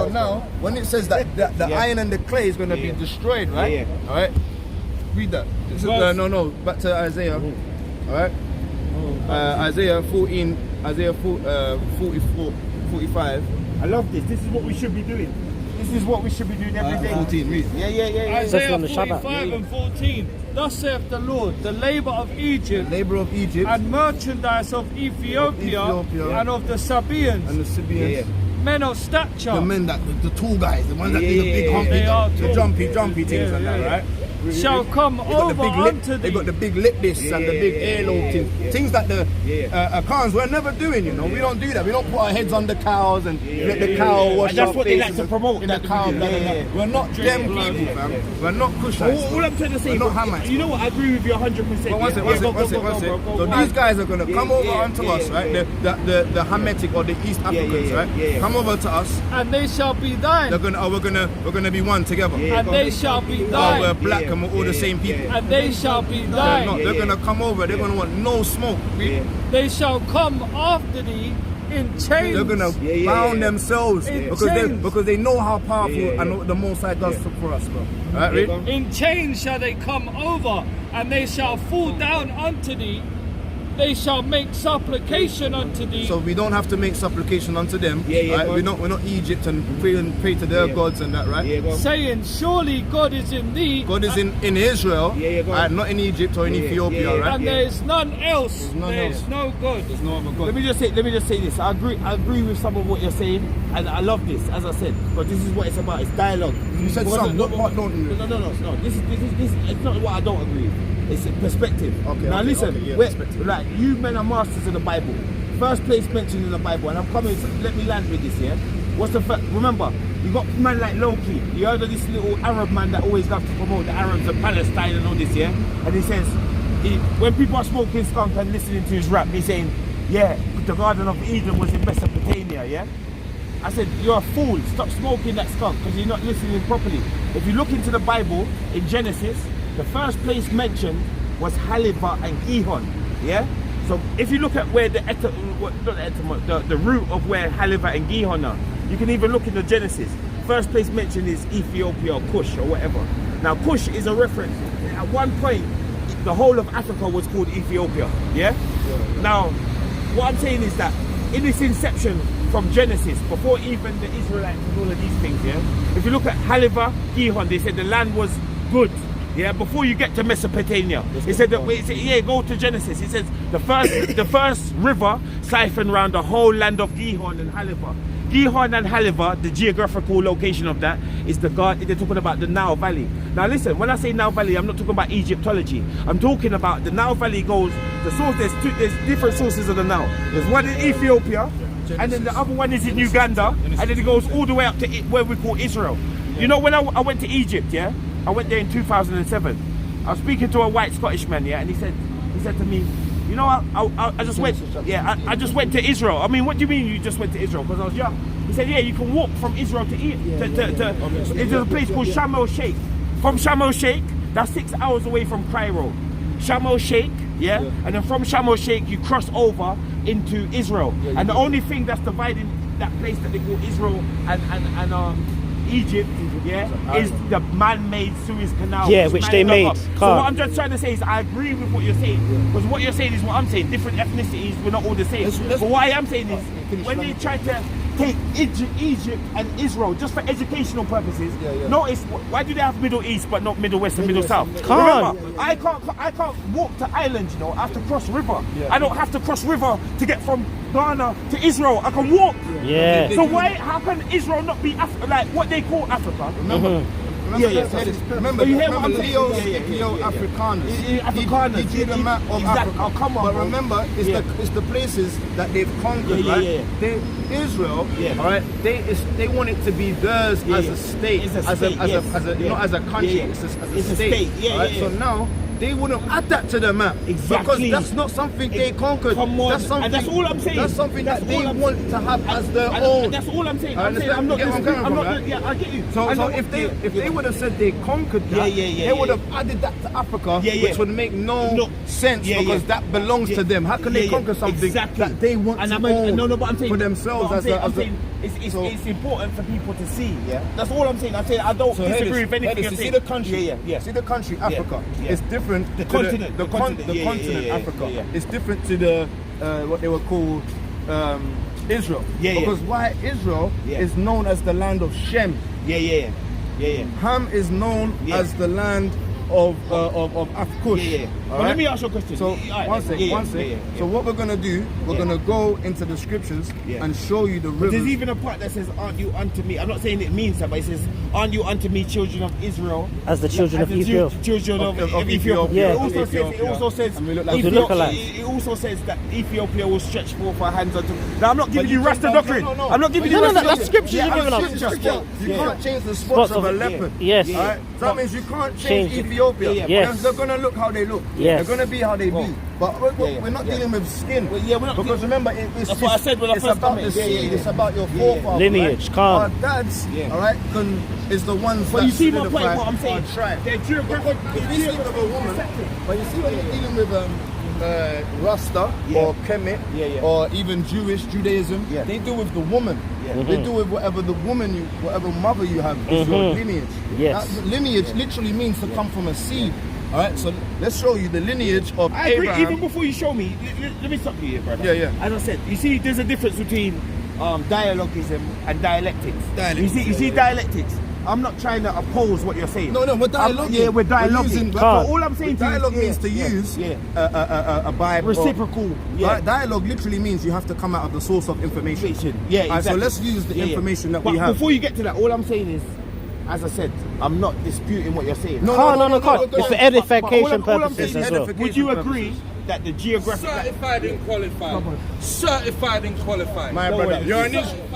now, when it says that the iron and the clay is going to be destroyed, right? All right. Read that. This is, back to Isaiah. All right. Isaiah 14, Isaiah 44, 45. I love this. This is what we should be doing. This is what we should be doing every day. 14, read. Yeah. Isaiah on the Shabbat. 45 and 14. Thus saith the Lord, the labor of Egypt, Labor of Egypt and merchandise of Ethiopia, and of the Sabaeans, and the Sabaeans. men of stature. The men that, the tall guys, the ones that do the big humpy, They are the tall. jumpy things and that, right? Shall come They got the over big lip, unto they thee. got the big lip discs and the big earlobe things. Things that the Khans were never doing, you know. We don't do that. We don't put our heads on the cows and let the cow wash And that's our what they like faces to promote. in the cow. We're not them people, fam. We're not Kushites. All I'm trying to say, We're not Hamites. you know what? I agree with you 100%. But one second. So these guys are gonna come over onto us, right? The Hamitic or the East Africans, right? Come over to us. And they shall be thine. They're gonna, we're gonna be one together. And they shall be We're thine. black and we're all the same people. And they shall be They're thine. not. They're gonna come over. They're gonna want no smoke. They shall come after thee in chains. They're gonna bound themselves In because chains. they know how powerful and what the Most High does for us, bro. Right, read? In chains shall they come over, and they shall fall down unto thee. They shall make supplication unto thee. So we don't have to make supplication unto them. Right? We're not Egypt and pray to their gods and that, right? saying, surely God is in thee. God is in Israel, right? Not in Egypt or in Ethiopia, right? And there is none else. There is no God. There's no other God. Let me just say this. I agree with some of what you're saying, and I love this, as I said, but this is what it's about. It's dialogue. You said some. What part don't you? No. This it's not what I don't agree with. It's perspective. Now listen, perspective. like you men are masters of the Bible. First place mentioned in the Bible, and I'm coming. Let me land with this here. What's the first? Remember, you got man like Loki. You heard of this little Arab man that always loves to promote the Arabs and Palestine and all this, yeah? And he says, when people are smoking skunk and listening to his rap, he's saying, yeah, the Garden of Eden was in Mesopotamia, yeah? I said, you're a fool. Stop smoking that skunk because you're not listening properly. If you look into the Bible, in Genesis, the first place mentioned was Halivah and Gihon, yeah? So if you look at where the root of where Halivah and Gihon are, you can even look in the Genesis. First place mentioned is Ethiopia or Kush or whatever. Now Kush is a reference. At one point, the whole of Africa was called Ethiopia, yeah? Now, what I'm saying is that in its inception from Genesis, before even the Israelites and all of these things, yeah? If you look at Halivah, Gihon, they said the land was good. Yeah, before you get to Mesopotamia, he said that. Go to Genesis. He says the first river siphoned around the whole land of Gihon and Halivah. Gihon and Halivah, the geographical location of that is the God. They're talking about the Nile Valley. Now listen, when I say Nile Valley, I'm not talking about Egyptology. I'm talking about the Nile Valley goes. The source. There's different sources of the Nile. There's one in Ethiopia, and then the other one is in Uganda, and then it goes all the way up to where we call Israel. You know, when I went to Egypt, yeah. I went there in 2007. I was speaking to a white Scottish man, yeah, and he said to me, you know, I just went, I just went to Israel. I mean, what do you mean you just went to Israel? Because I was young. He said, yeah, you can walk from Israel to it's a place called Sharm el Sheikh. From Sharm el Sheikh, that's 6 hours away from Cairo. Sharm el Sheikh, yeah, and then from Sharm el Sheikh you cross over into Israel, and the only thing that's dividing that place that they call Israel and Egypt, yeah, is the man-made Suez Canal. Yeah, which they made. So what I'm just trying to say is I agree with what you're saying, because what you're saying is what I'm saying. Different ethnicities, we're not all the same. But what I am saying is, when they try to take Egypt and Israel just for educational purposes, notice, why do they have Middle East but not Middle West and Middle South? Remember, I can't walk to Ireland, you know, I have to cross river. I don't have to cross river to get from Ghana to Israel. I can walk. Yeah. So how can Israel not be like what they call Africa? Remember? Remember, you hear what I'm saying? Leo Africanus. Africanus. He drew the map of Exactly. Africa. Oh, come on, but bro. remember, it's the places that they've conquered, right? Israel, all right. They want it to be theirs as a state, as not as a country. It's a state. Right? So now they wouldn't add that to the map because that's not something they conquered. That's something, and that's all I'm saying. That's something that they want to have as their own. That's all I'm saying. I'm not. Yeah, I get you. So if they would have said they conquered that, they would have added that to Africa, which would make no sense because that belongs to them. How can they conquer something that they want to own but I'm saying, for themselves as a it's important for people to see. Yeah, that's all I'm saying. I'm saying I don't disagree with anything you're see saying. the country. Yeah. See the country Africa. Yeah. It's different. The to continent. The continent Africa. It's different to the what they were called Israel. Because why Israel is known as the land of Shem. Yeah. Ham is known as the land of Afkush. Well, let me ask you a question. So one sec. So what we're gonna do, we're gonna go into the scriptures and show you the rivers. There's even a part that says, "Aren't you unto me?" I'm not saying it means that, but it says, "Aren't you unto me, children of Israel?" As the children of Ethiopia. Children of Ethiopia. Yeah. It also says it also says that Ethiopia will stretch forth her hands unto. Now I'm not giving you Rasta doctrine. I'm not giving you Rasta doctrine. That's scripture you're giving us. You can't change the spots of a leopard. Yes. Right? So that means you can't change Ethiopia. Yes. They're gonna look how they look. Yes. They're gonna be how they be. But we're not dealing with skin. We're not because remember, it's what I said when I it's first about come the in. seed. It's about your forefathers. Lineage, right? calm. Our dads, all right, is the ones. But that you see my point. solidify What I'm saying. our tribe. They're geographic. If you speak of a woman, but you see when you're dealing with Rasta or Kemet or even Judaism, they deal with the woman. They deal with whatever the woman, whatever mother you have is your lineage. Yes. That lineage literally means to come from a seed. All right, so let's show you the lineage of I agree. Abraham. Even before you show me, let me stop you here, brother. Yeah. As I said, you see, there's a difference between dialogism and dialectics. You see, dialectics. I'm not trying to oppose what you're saying. No, we're dialoguing. We're dialoguing. But all I'm saying dialogue to you means to use a Bible. Reciprocal. Right? Dialogue literally means you have to come out of the source of information. Yeah, Right, exactly. so let's use the information that but we have. Before you get to that, all I'm saying is, as I said, I'm not disputing what you're saying. No. It's for edification purposes as well. Would you agree that the geographic... Certified and qualified. Certified and qualified. My brother, you're an Israelite.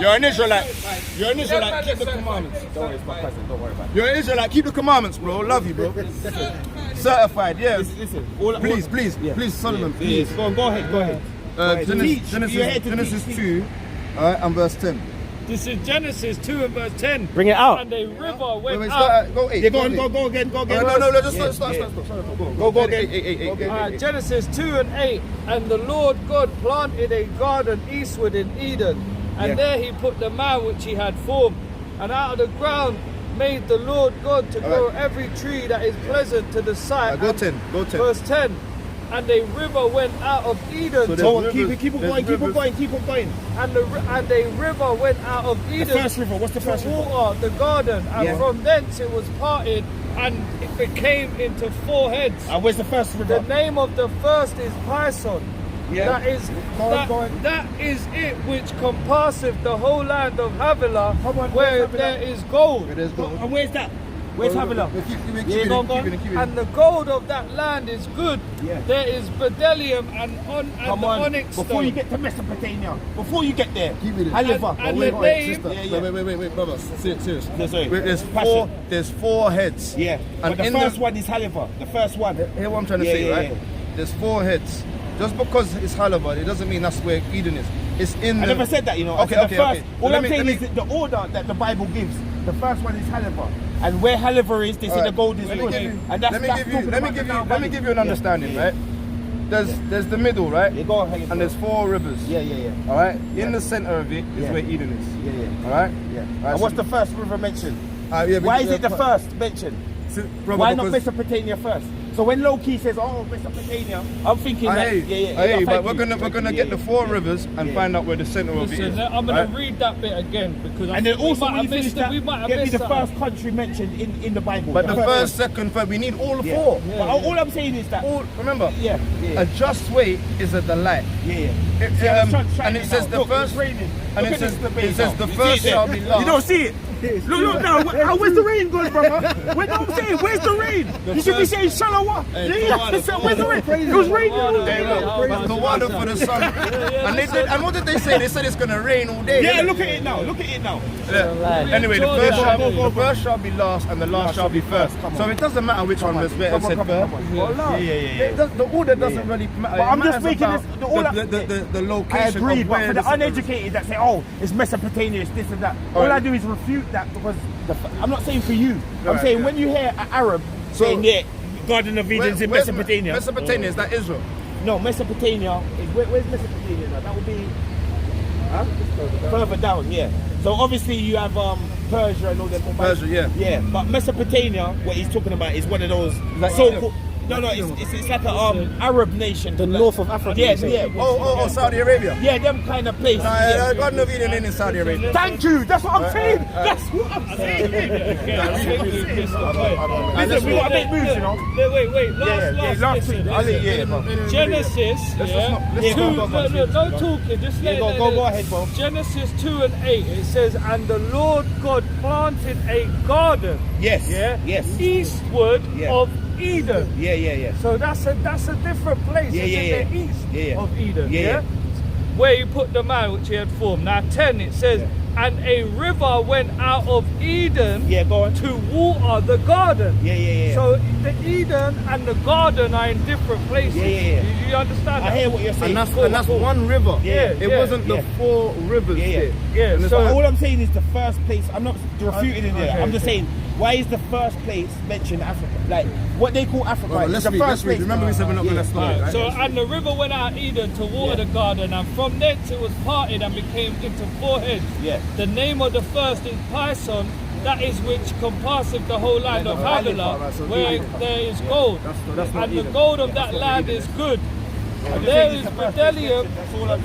You're an Israelite. Keep the commandments. Don't worry, it's my cousin. Don't worry about it. You're an Israelite. Keep the commandments, bro. Love you, bro. Certified, yeah. Listen. Please, Solomon, please. Go ahead. Genesis 2, and verse 10. This is Genesis 2 and verse 10. Bring it out. And a river went Wait, out. go 8. Yeah, go again. No, just start. Go again. 8. Genesis 2 and 8. And the Lord God planted a garden eastward in Eden. And there he put the man which he had formed. And out of the ground made the Lord God to grow every tree that is pleasant to the sight. Go 10. Verse 10. And a river went out of Eden. So keep on going. And a river went out of Eden. The first river. What's the first to river? water the garden, and from thence it was parted, and it became into 4 heads. And where's the first river? The name of the first is Pison. Yeah. That is it which compasseth the whole land of Havilah, where there is gold. And where's that? Where's Havilah? Keep And it. the gold of that land is good. Yeah. There is bederlium and the onyx Before you stone. get to Mesopotamia, before you get there, Keep it. Halifa. And the name, Wait, brother. Serious. No, sorry. There's 4 heads. Yeah, And but the in first one is Halifa. The first one. Hear what I'm trying to say, right? There's 4 heads. Just because it's Halabah, it doesn't mean that's where Eden is. It's in I never said that, you know. Okay. All I'm saying is that the order that the Bible gives. The first one is Halifa, and where Halifa is, they say the gold is good. And that's let me give you an understanding, right? There's the middle, right? Yeah, go ahead. And there's 4 rivers. Yeah. All right. In the center of it is where Eden is. Yeah. All right. Yeah. Right, And what's the first river mentioned? Yeah, Why is it the first mentioned? Why not Mesopotamia first? So when Loki says, "Oh, Mesopotamia," I'm thinking but we're gonna get the 4 rivers and find out where the center of it is. listen, I'm going to read that bit again because And then also, we might when you have finish missed that, we might have get me missed the something. first country mentioned in the Bible. But the first, second, third, we need all 4. But all I'm saying is that. Remember, Yeah. a just way is a delight. Yeah. And it says the first, and it says the first shall be last. You don't see it. Look now. Where's the rain going, brother? I'm saying, where's the rain? You should be saying Shalawa. Where's the rain? It was raining all day. But the water for the sun. And what did they say? They said it's gonna rain all day. Yeah, look at it now. Anyway, the first shall be last, and the last shall be first. So it doesn't matter which one was better said first. Yeah. The order doesn't really matter. But I'm just making this. The location. I agree, of but where for the the uneducated that say, "Oh, it's Mesopotamia, it's this and that," all I do is refute that because I'm not saying for you. I'm saying when you hear an Arab saying, "Yeah, Garden of Eden's in Mesopotamia." Mesopotamia, is that Israel? No, Mesopotamia is where's Mesopotamia now? That would be. Huh? Further down, yeah. So obviously you have Persia and all that. Persia, yeah. Yeah, but Mesopotamia, what he's talking about is one of those so-called. No, it's like a Arab nation. The north of Africa. Yeah, yeah. Oh, Saudi Arabia. Yeah, them kind of places. Nah, God no Eden in Saudi Arabia. Thank you. That's what I'm saying. That's what I'm saying. Listen, we gotta make moves, you know. Wait. Last. Genesis. No talking. Just let go ahead, bro. Genesis 2 and 8. It says, and the Lord God planted a garden. Yes. Yeah. Yes. Eastward of Eden. Yeah. So that's a different place. Yeah, it's in the east of Eden. Yeah. Where he put the man which he had formed. Now 10 it says, and a river went out of Eden to water the garden. Yeah. So the Eden and the garden are in different places. Yeah. You understand? I hear what you're saying. And that's one river. It wasn't the 4 rivers. Yeah. So all I'm saying is the first place. I'm not refuting it. Okay, I'm just saying, why is the first place mentioned Africa? Like what they call Africa. Well, let's read. Remember we said we're not going to start. Right? So and the river went out Eden to water the garden, and from thence it was parted and became into 4 heads. Yeah. The name of the first is Pison, that is which compasseth the whole land of Havilah, where there is gold. And the gold of that land is good. There is bdellium.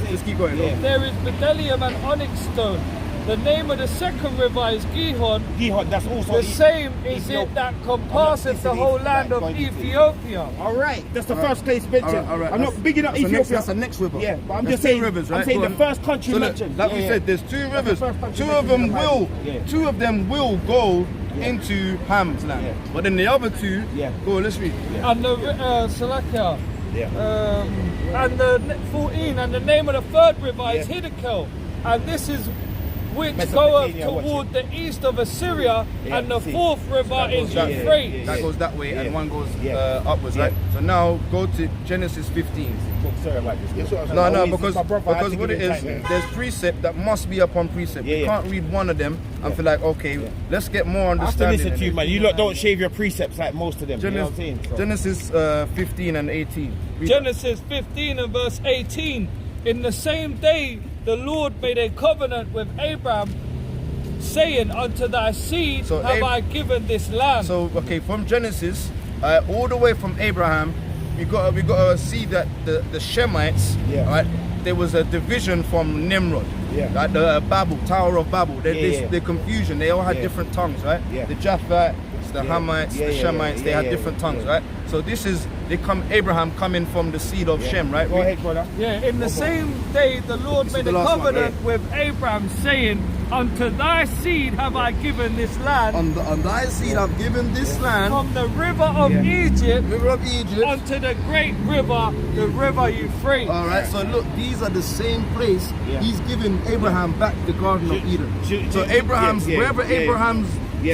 Let's keep going. There is bdellium and onyx stone. The name of the second river is Gihon. That's also the same is it that compasseth the whole land of Ethiopia. All right, that's the first place mentioned. All right. I'm not bigging up Ethiopia. That's the next river. Yeah, but I'm just saying. Rivers, right? I'm saying the first country mentioned. Like we said, there's 2 rivers. Two of them will go into Ham's land, but then the other 2, go. Let's read. And the Salakia. And the 14, and the name of the third river is Hiddekel, and this is which goeth toward the east of Assyria, and the 4th river is Euphrates. That goes that way, and one goes upwards, right? So now go to Genesis 15. Sorry about this. No, because what it is, there's precept that must be upon precept. You can't read one of them and feel like, okay, let's get more understanding. I have to listen to you, man. You lot don't shave your precepts like most of them. You know what I'm saying? Genesis 15 and 18. Genesis 15 and verse 18. In the same day the Lord made a covenant with Abraham, saying, unto thy seed have I given this land. So, okay, from Genesis, all the way from Abraham, we got to see that the Shemites, right, there was a division from Nimrod, like the Babel, Tower of Babel. The confusion, they all had different tongues, right? The Japhites, the Hamites, the Shemites, they had different tongues, right? So this is, Abraham coming from the seed of Shem, right? Go ahead, brother. Yeah, in the same day the Lord made a covenant with Abraham, saying, unto thy seed have I given this land. On thy seed I've given this land. From the river of Egypt, unto the great river, the river Euphrates. All right, so look, these are the same place he's giving Abraham back the Garden of Eden. So Abraham's, wherever Abraham's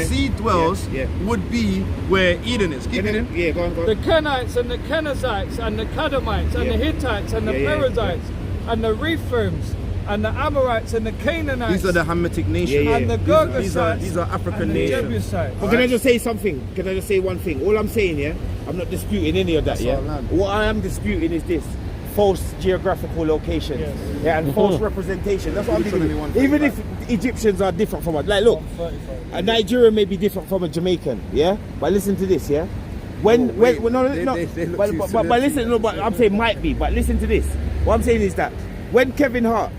seed dwells would be where Eden is. Keep it in. Yeah, go on. The Kenites and the Kenizzites and the Kadamites and the Hittites and the Perizzites and the Rephaims and the Amorites and the Canaanites. These are the Hamitic nations. And the Girgashites. These are African and nations. the Jebusites. But can I just say something? Can I just say one thing? All I'm saying, I'm not disputing any of that, What I am disputing is this. False geographical location and false representation. That's what I'm doing. Even if Egyptians are different from us, like look, a Nigerian may be different from a Jamaican, but listen to this, but I'm saying might be, but listen to this. What I'm saying is that when Kevin Hart,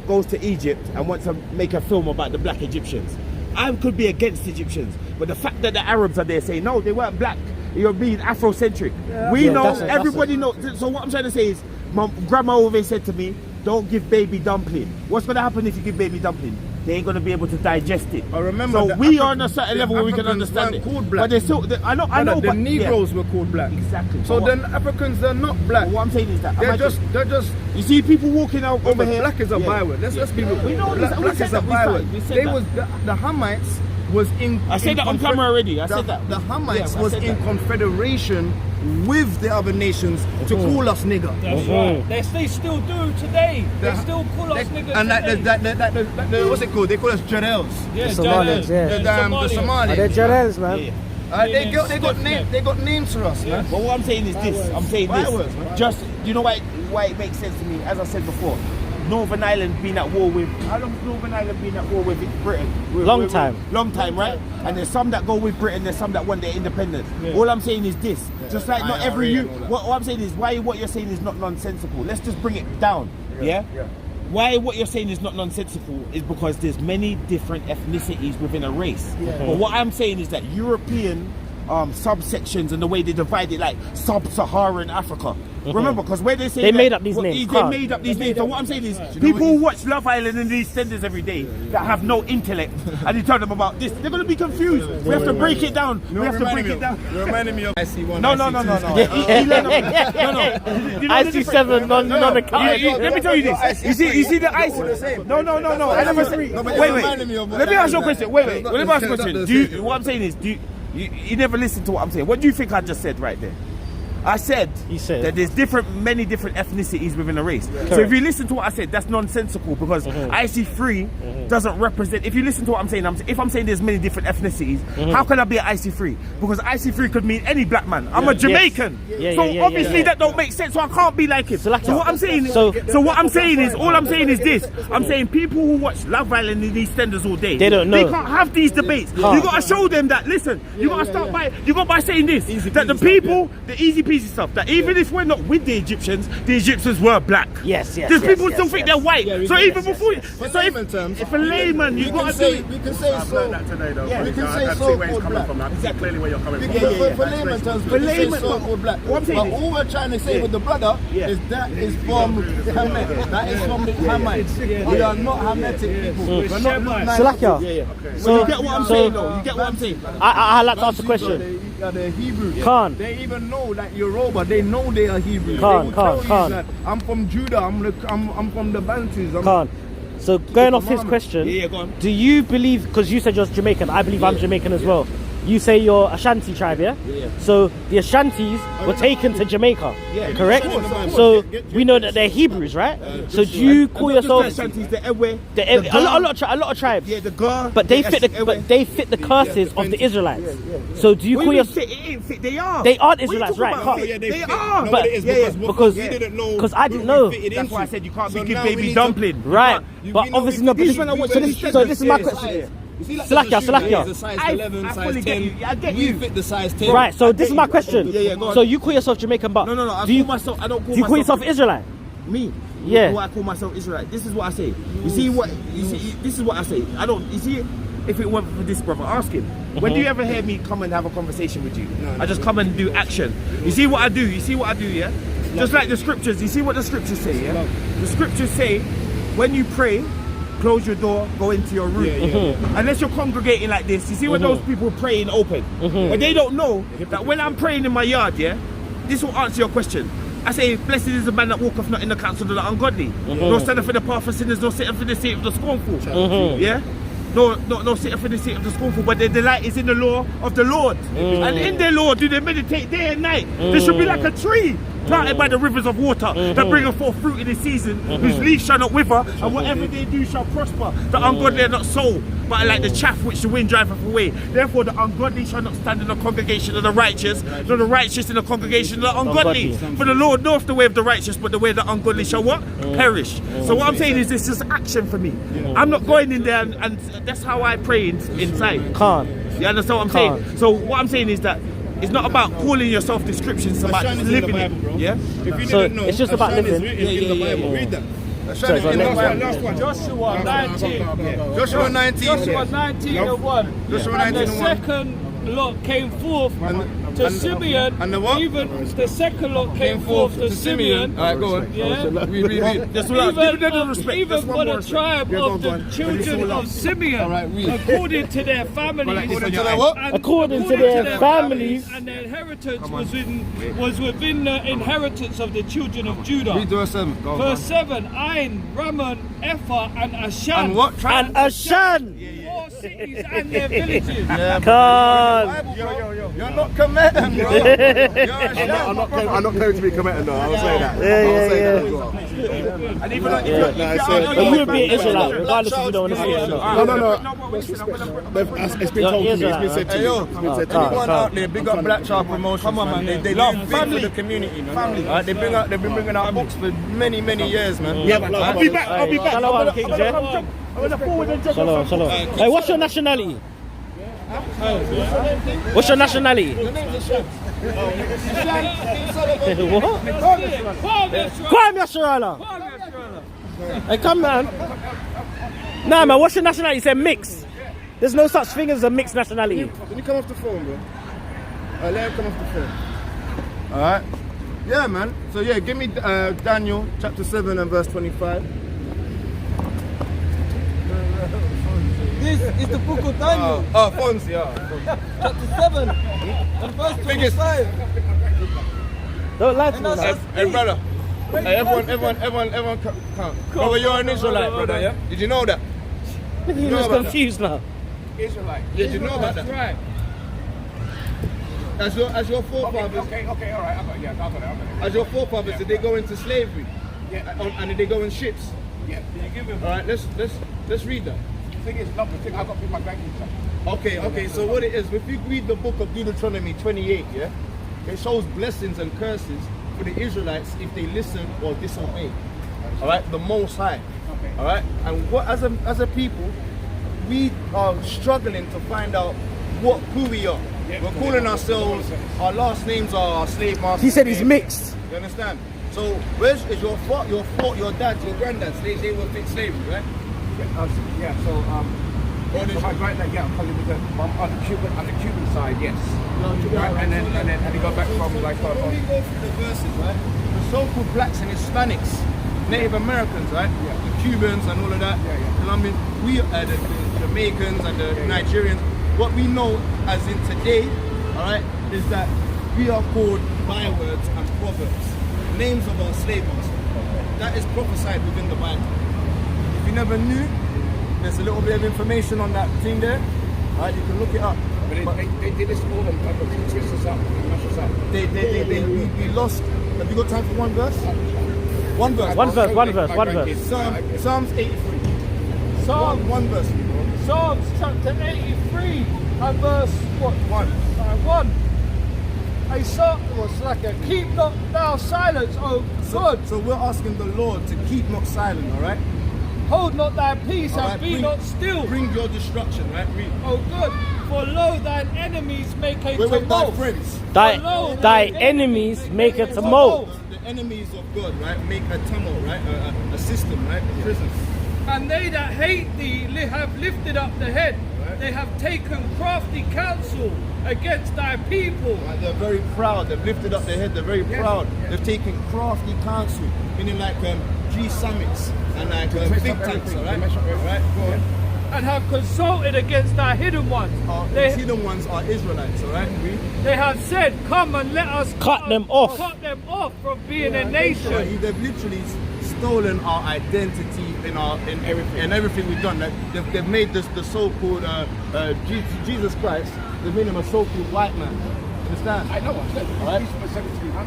goes to Egypt and wants to make a film about the black Egyptians, I could be against Egyptians, but the fact that the Arabs are there saying no, they weren't black. You're being Afrocentric. We know, everybody knows. So what I'm trying to say is, my grandma always said to me, don't give baby dumpling. What's going to happen if you give baby dumpling? They ain't going to be able to digest it. I remember. So we are on a certain level where we can understand it. Called black. But they still, I know. The Negroes were called black. Exactly. So then Africans, they're not black. What I'm saying is that they're just. You see people walking out over here. Black is a byword. Let's be real. We know black is a byword. They was the Hamites was in. I said that on camera already. I said that. The Hamites was in confederation with the other nations to call us nigger. That's right. They still do today. They still call us nigger and today. What's it called? They call us Jarels. Yeah, the Somalians, the Somalis. They're Jarels, man. They got names for us, man. But what I'm saying is this. I'm saying this. Just, you know why it makes sense to me? As I said before, Northern Ireland been at war with? How long has Northern Ireland been at war with Britain? Long time. Long time, right? And there's some that go with Britain. There's some that want their independence. All I'm saying is this: just like not every you. What I'm saying is why what you're saying is not nonsensical. Let's just bring it down. Yeah. Why what you're saying is not nonsensical is because there's many different ethnicities within a race. But what I'm saying is that European subsections and the way they divide it, like sub-Saharan Africa. Remember, because where they say they made up these names. They made up these names. So what I'm saying is, people who watch Love Island and these senders every day that have no intellect, and you tell them about this, they're going to be confused. We have to break it down. We have to break it down. You're reminding me of IC1. No. IC7 non-account. Let me tell you this. You see the IC. No. I never said. Wait. Let me ask you a question. Wait. Let me ask you a question. What I'm saying is, you never listen to what I'm saying. What do you think I just said right there? I said that there's many different ethnicities within a race. So if you listen to what I said, that's nonsensical because IC3 doesn't represent. If you listen to what I'm saying, if I'm saying there's many different ethnicities, how can I be an IC3? Because IC3 could mean any black man. I'm a Jamaican, so obviously that don't make sense. So I can't be like him. So what I'm saying is, all I'm saying is this. I'm saying people who watch Love Island and EastEnders all day, they don't know. They can't have these debates. You got to show them that. Listen, you got to start by saying this: that the people, the easy peasy stuff, that even if we're not with the Egyptians were black. Yes. There's people still think they're white. So even before, if a layman, you got to do it. We can say so. We can say so called black. Exactly. Clearly where you're coming from. For layman terms, we can say so called black. But all we're trying to say with the brother is that is from Hamet. That is from the Hamites. We are not Hamitic people. We're not Salakia. So you get what I'm saying, though. You get what I'm saying. I like to ask a question. They're Hebrew. Khan. They even know, like Yoruba, they know they are Hebrew. Khan. I'm from Judah. I'm from the Bantus. Khan. So going off his question, go on. do you believe? Because you said you're Jamaican. I believe I'm Jamaican as well. You say you're Ashanti tribe, yeah? So the Ashantis were taken to Jamaica, correct? So we know that they're Hebrews, right? So do you call yourself Ashantis? The Ewe, a lot of tribes? Yeah, the Gar. But they fit the curses of the Israelites. So do you call yourself? They are. They aren't Israelites, right? They are. But because we didn't know. Because I didn't know. That's why I said you can't be give baby dumpling. Right. But obviously not. So this is my question. Salakia. The size 11, size 10. I get we you. fit the size 10. Right, so this is my question. Go on. So you call yourself Jamaican, but No. I do you don't call do you call yourself Israelite? Me? Yeah. Do I call myself Israelite? This is what I say. You see what? This is what I say. I don't. You see, if it weren't for this brother, ask him. When do you ever hear me come and have a conversation with you? I just come and do action. You see what I do? Yeah. Just like the scriptures. You see what the scriptures say? Yeah. The scriptures say, when you pray, close your door, go into your room. Unless you're congregating like this, you see when those people praying open, but they don't know that when I'm praying in my yard, this will answer your question. I say, blessed is the man that walketh not in the counsel of the ungodly, nor standeth for the path of sinners, nor sitteth for the seat of the scornful. No sitteth for the seat of the scornful, but their delight is in the law of the Lord. And in their law do they meditate day and night. They should be like a tree planted by the rivers of water that bringeth forth fruit in the season, whose leaves shall not wither, and whatever they do shall prosper. The ungodly are not so, but are like the chaff which the wind driveth away. Therefore the ungodly shall not stand in the congregation of the righteous, nor the righteous in the congregation of the ungodly. For the Lord knoweth the way of the righteous, but the way of the ungodly shall what? Perish. So what I'm saying is, this is action for me. I'm not going in there and that's how I pray inside. You understand what I'm saying? So what I'm saying is that it's not about calling yourself descriptions, it's about just living it. If you So didn't know, it's just about living. in the Bible. Read that. Joshua 19. Joshua 19 and 1. And the second lot came forth to Simeon. And the what? Even the second lot came forth to Simeon. Alright, go on. Yeah. Even for the tribe of the children of Simeon, according to their families. According to their families. And their inheritance was within the inheritance of the children of Judah. Read verse 7. Verse 7, Ain, Ramon, Ephah, and Ashan. And what tribe? And Ashan. Four cities and their villages. Yeah, Can't. You're not committing, bro. I'm not claiming to be committed though. I will say that. Yeah. As well. And even like, But you would be an Israelite, regardless if you don't want to see it or not. No. It's been told to me. It's been said to Hey, me. yo, It's been said to me. anyone out there, big up Black Child Promotions. Come on, man. They love family for the community, man. Family. They've been bringing out books for many years, man. Yeah, but I'll be back. Shalom, King J. Shalom. Hey, what's your nationality? What's your nationality? What? Kwame Yasharala. Hey, come man. Nah, man, what's your nationality? You said mix. There's no such thing as a mixed nationality. Can you come off the phone, bro? Let him come off the phone. Alright. Yeah, man. So, yeah, give me Daniel chapter 7 and verse 25. This is the book of Daniel, Fonzie, yeah. chapter 7, and verse 25. Don't lie to me, And man. Hey, brother. Hey, everyone, come. Brother, you're an Israelite, brother, yeah? Did you know that? He know was about confused now. Israelite. Yeah, did you know about that? Right. As your forefathers, Okay, all right. I got it. as your forefathers, did they go into slavery? Yeah. And did they go in ships? Yeah. Did you give him? All right, let's read that. The thing is, love the thing. I got to pay my banking stuff. Okay. So what it is, if you read the book of Deuteronomy 28, yeah, it shows blessings and curses for the Israelites if they listen or disobey. All right, the Most High. Okay. All right, and what as a people, we are struggling to find out who we are. Yeah, We're calling ourselves. Our last names are our slave masters. He said he's mixed. You understand? So where's is your dad, your granddad? They were fixed slavery, right? Yeah. So so my granddad, yeah, I'm probably with on the Cuban side, yes. Right, and then he got back from like When we go through the verses, right? The so-called blacks and Hispanics, Native Americans, right? Yeah. The Cubans and all of that. Yeah. Colombians, we the Jamaicans and the Nigerians. What we know as in today, all right, is that we are called bywords and proverbs, names of our slave masters. That is prophesied within the Bible. If you never knew, there's a little bit of information on that thing there. All right, you can look it up. But they list all them, twist us up, mash us up. We lost. Have you got time for one verse? One verse. One verse. Psalms 83. Psalms, One verse. Psalms chapter 83 and verse what? 1. A psalm was like a keep not thou silence, O God. So we're asking the Lord to keep not silent, all right? Hold not thy peace All and right, be not still. Bring your destruction, right? Read. O good, for lo thine enemies make a Wait, thy tumult. friends. Thy enemies make a tumult. The enemies of God, right? Make a tumult, right? A system, right? A prison. And they that hate thee have lifted up the head. Right. They have taken crafty counsel against thy people. Right, they're very proud. They've lifted up their head. They're very proud. They've taken crafty counsel, meaning like G summits and like think tanks, all right? Right? Go on. And have consulted against thy hidden ones. The hidden ones are Israelites, all right? They have said, come and let us Cut them off. Cut them off from being a nation. They've literally stolen our identity in everything we've done. Like, they've made this the so-called Jesus Christ. They've made him a so-called white man. Understand? I know. All right.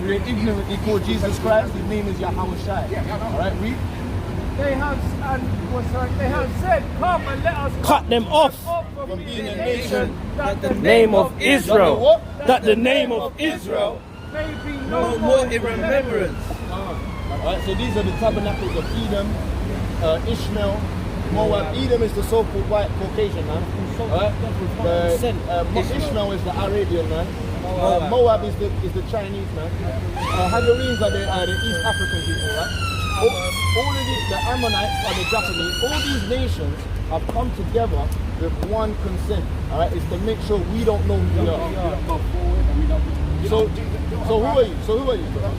You're ignorantly called Jesus Christ. His name is Yahweh Shai. All right. Read. They have said, come and let us Cut them off from being a nation, that the name of Israel. That the name of Israel may be no more in remembrance. Alright, so these are the tabernacles of Edom, Ishmael, Moab. Edom is the so-called white Caucasian man. Alright, Ishmael is the Arabian man. Moab is the Chinese man. Hagarenes are the East African people, right? All of the Ammonites are the Japanese. All these nations have come together with one consent. Alright, it's to make sure we don't know who we are. So who are you? So who are you, bro?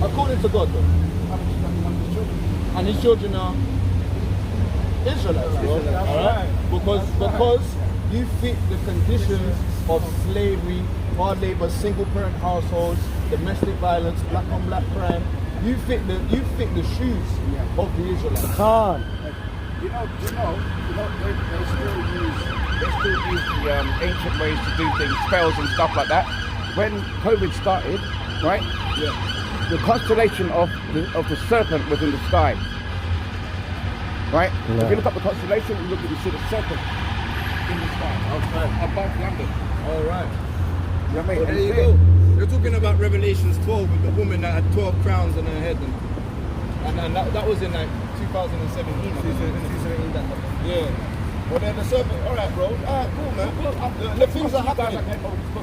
According to God, though. And his children are Israelites, bro. Alright? Because you fit the conditions of slavery, hard labor, single parent households, domestic violence, black on black crime. You fit the shoes of the Israelites. Khan. You know, still use the ancient ways to do things, spells and stuff like that. When COVID started, right? Yeah. The constellation of the serpent was in the sky. Right? Yeah. If you look up the constellation, you see the serpent in the sky. Above London. All right. You know what I mean? There you go. You're talking about Revelations 12 with the woman that had 12 crowns on her head, and that was in like 2017. Yeah. Well, then the serpent. All right, bro. All right, cool, man. The things are happening.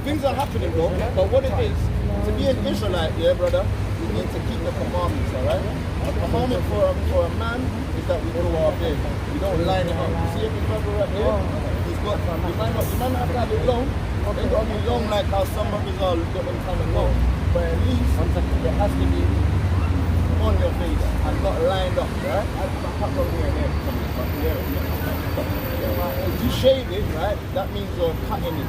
Things are happening, bro. But what it is, to be an Israelite, yeah, brother, we need to keep the commandments. All right. A commandment for a man is that we grow our beard. We don't line it up. You see every brother right here? He's got. You might not have to have it long. They got to be long like how some brothers are got them kind of long. But at least it has to be on your face and not lined up, right? If you shave it, right, that means you're cutting it,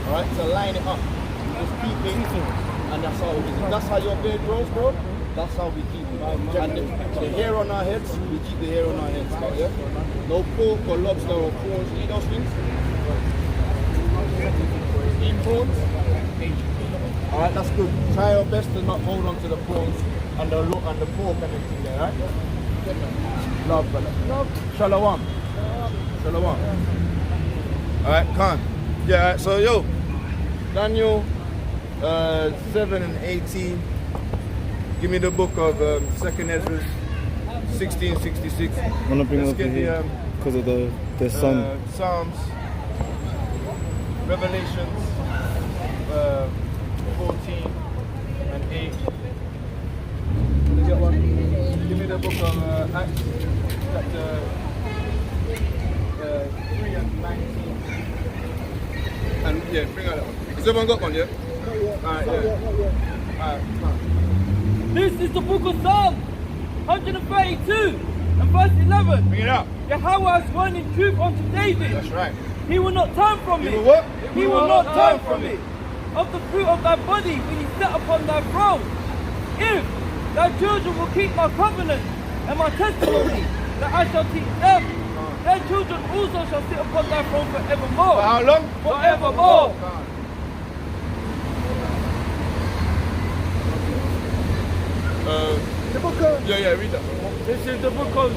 alright? So line it up. You just keep it, and that's how it is. If that's how your beard grows, bro, that's how we keep it. And the hair on our heads, we keep the hair on our heads, yeah? No pork or lobster or prawns, eat those things. Eat prawns. Alright, that's good. Try your best to not hold on to the prawns and the pork and everything there, right? Love, brother. Love. Shalom. Shalom. Alright, Khan. Yeah, alright, so yo, Daniel 7 and 18. Give me the book of 2nd Ezra 1666. I'm gonna bring Let's over get here because of the sun. Psalms, Revelations 14 and 8. Get one. Give me the book of Acts, chapter 3 and 19. And yeah, bring out that one. Has everyone got one, yeah? Alright, yeah. Alright, come on. This is the book of Psalms, 132 and verse 11. Bring it out. Yahweh has sworn in truth unto David. That's right. He will not turn from me. He will what? He will not turn from me. Of the fruit of thy body when he set upon thy throne. If thy children will keep my covenant and my testimony that I shall teach them, their children also shall sit upon thy throne forevermore. For how long? Forevermore. The book of Yeah, read that. This is the book of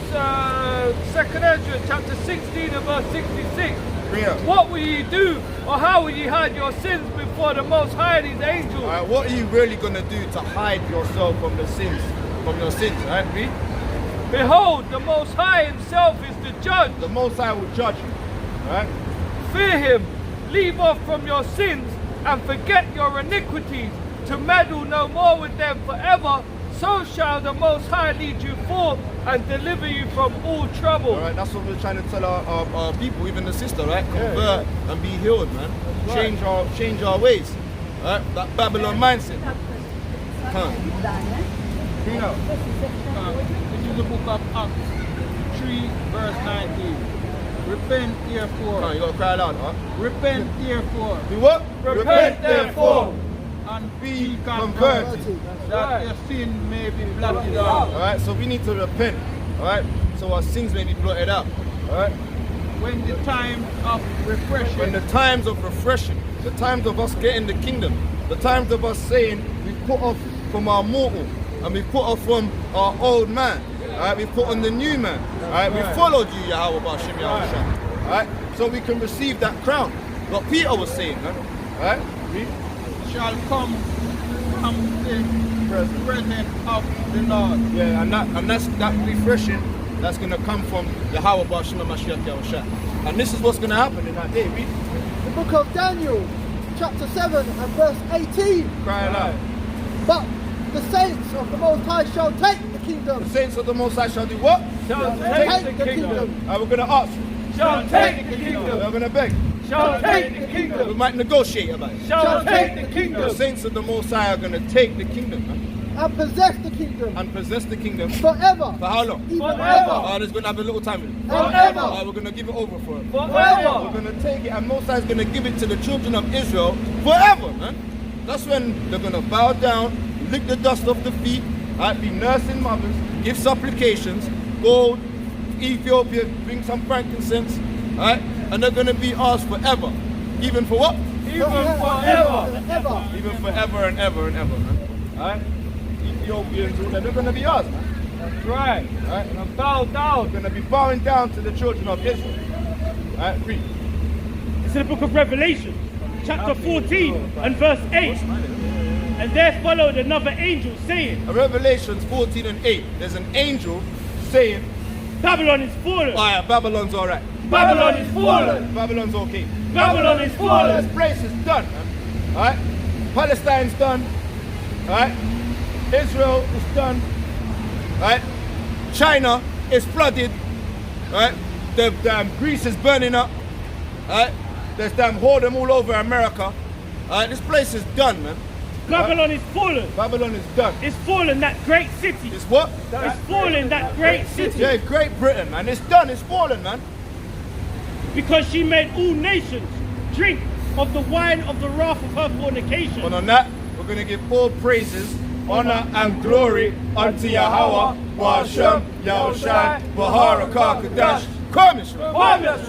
2nd Ezra, chapter 16 and verse 66. Bring it out. What will ye do, or how will ye hide your sins before the Most High and His angels? Alright, what are you really gonna do to hide yourself from the sins, from your sins, right? Read. Behold, the Most High Himself is the judge. The Most High will judge you, right? Fear Him, leave off from your sins, and forget your iniquities, to meddle no more with them forever. So shall the Most High lead you forth and deliver you from all trouble. Alright, that's what we're trying to tell our people, even the sister, right? Convert and be healed, man. Change our ways. Right? That Babylon mindset. Come. Bring out. This is the book of Acts 3 verse 19. Repent therefore. Come on, you gotta cry loud, huh? Repent therefore. Do what? Repent therefore. And Be converted, converted. that your sin may be blotted out. Alright, so we need to repent. Alright? So our sins may be blotted out. Alright? When the time of refreshing. When the times of refreshing, the times of us getting the kingdom, the times of us saying we put off from our mortal and we put off from our old man. Alright, we put on the new man. Alright, we followed you, Yahweh Bashim Yahushua. Alright, so we can receive that crown. What Peter was saying, man. Alright? Shall come from the presence of the Lord. Yeah, and that's that refreshing that's gonna come from Yahweh Bashim Mashiach Yahushua. And this is what's gonna happen in that day. Read. the book of Daniel, chapter 7 and verse 18. Cry aloud. But the saints of the Most High shall take the kingdom. The saints of the Most High shall do what? Shall Take the kingdom. And we're gonna ask. Shall take the kingdom. We're gonna beg. Shall take the We kingdom. might negotiate about it. Shall take the The kingdom. saints of the Most High are gonna take the kingdom, man, And possess the kingdom and possess the kingdom. forever. For how long? Even Forever. ever. There's gonna have a little time in it. Forever. We're gonna give it over for it. Forever. We're gonna take it, and Most High is gonna give it to the children of Israel forever, man. That's when they're gonna bow down, lick the dust off the feet, right, be nursing mothers, give supplications, go Ethiopia, bring some frankincense, Alright? And they're gonna be ours forever. Even for what? Even forever. Even forever and ever and ever, man. Alright? Ethiopians, all that, they're gonna be ours, man. That's right. Alright? And I'm bowed down. We're gonna be bowing down to the children of Israel. Alright, read. It's in the book of Revelation, chapter 14 and verse 8. And there followed another angel saying, Revelations 14 and 8. There's an angel saying, Babylon is fallen. Alright, Babylon's alright. Babylon is fallen. Babylon's okay. Babylon is fallen. This place is done, man. Alright? Palestine's done. Alright? Israel is done. Alright? China is flooded. Alright? The Greece is burning up. Alright? There's whoredom all over America. Alright? This place is done, man. Babylon is fallen. Babylon is done. It's fallen, that great city. It's what? It's fallen, that great city. Yeah, Great Britain, man. It's done. It's fallen, man. Because she made all nations drink of the wine of the wrath of her fornication. And on that, we're going to give all praises, honor and glory unto Yahweh, Hashem, Yahushai, Baharakah, Kadash, Kermish. Kermish.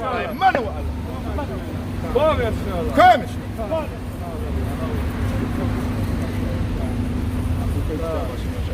Kermish.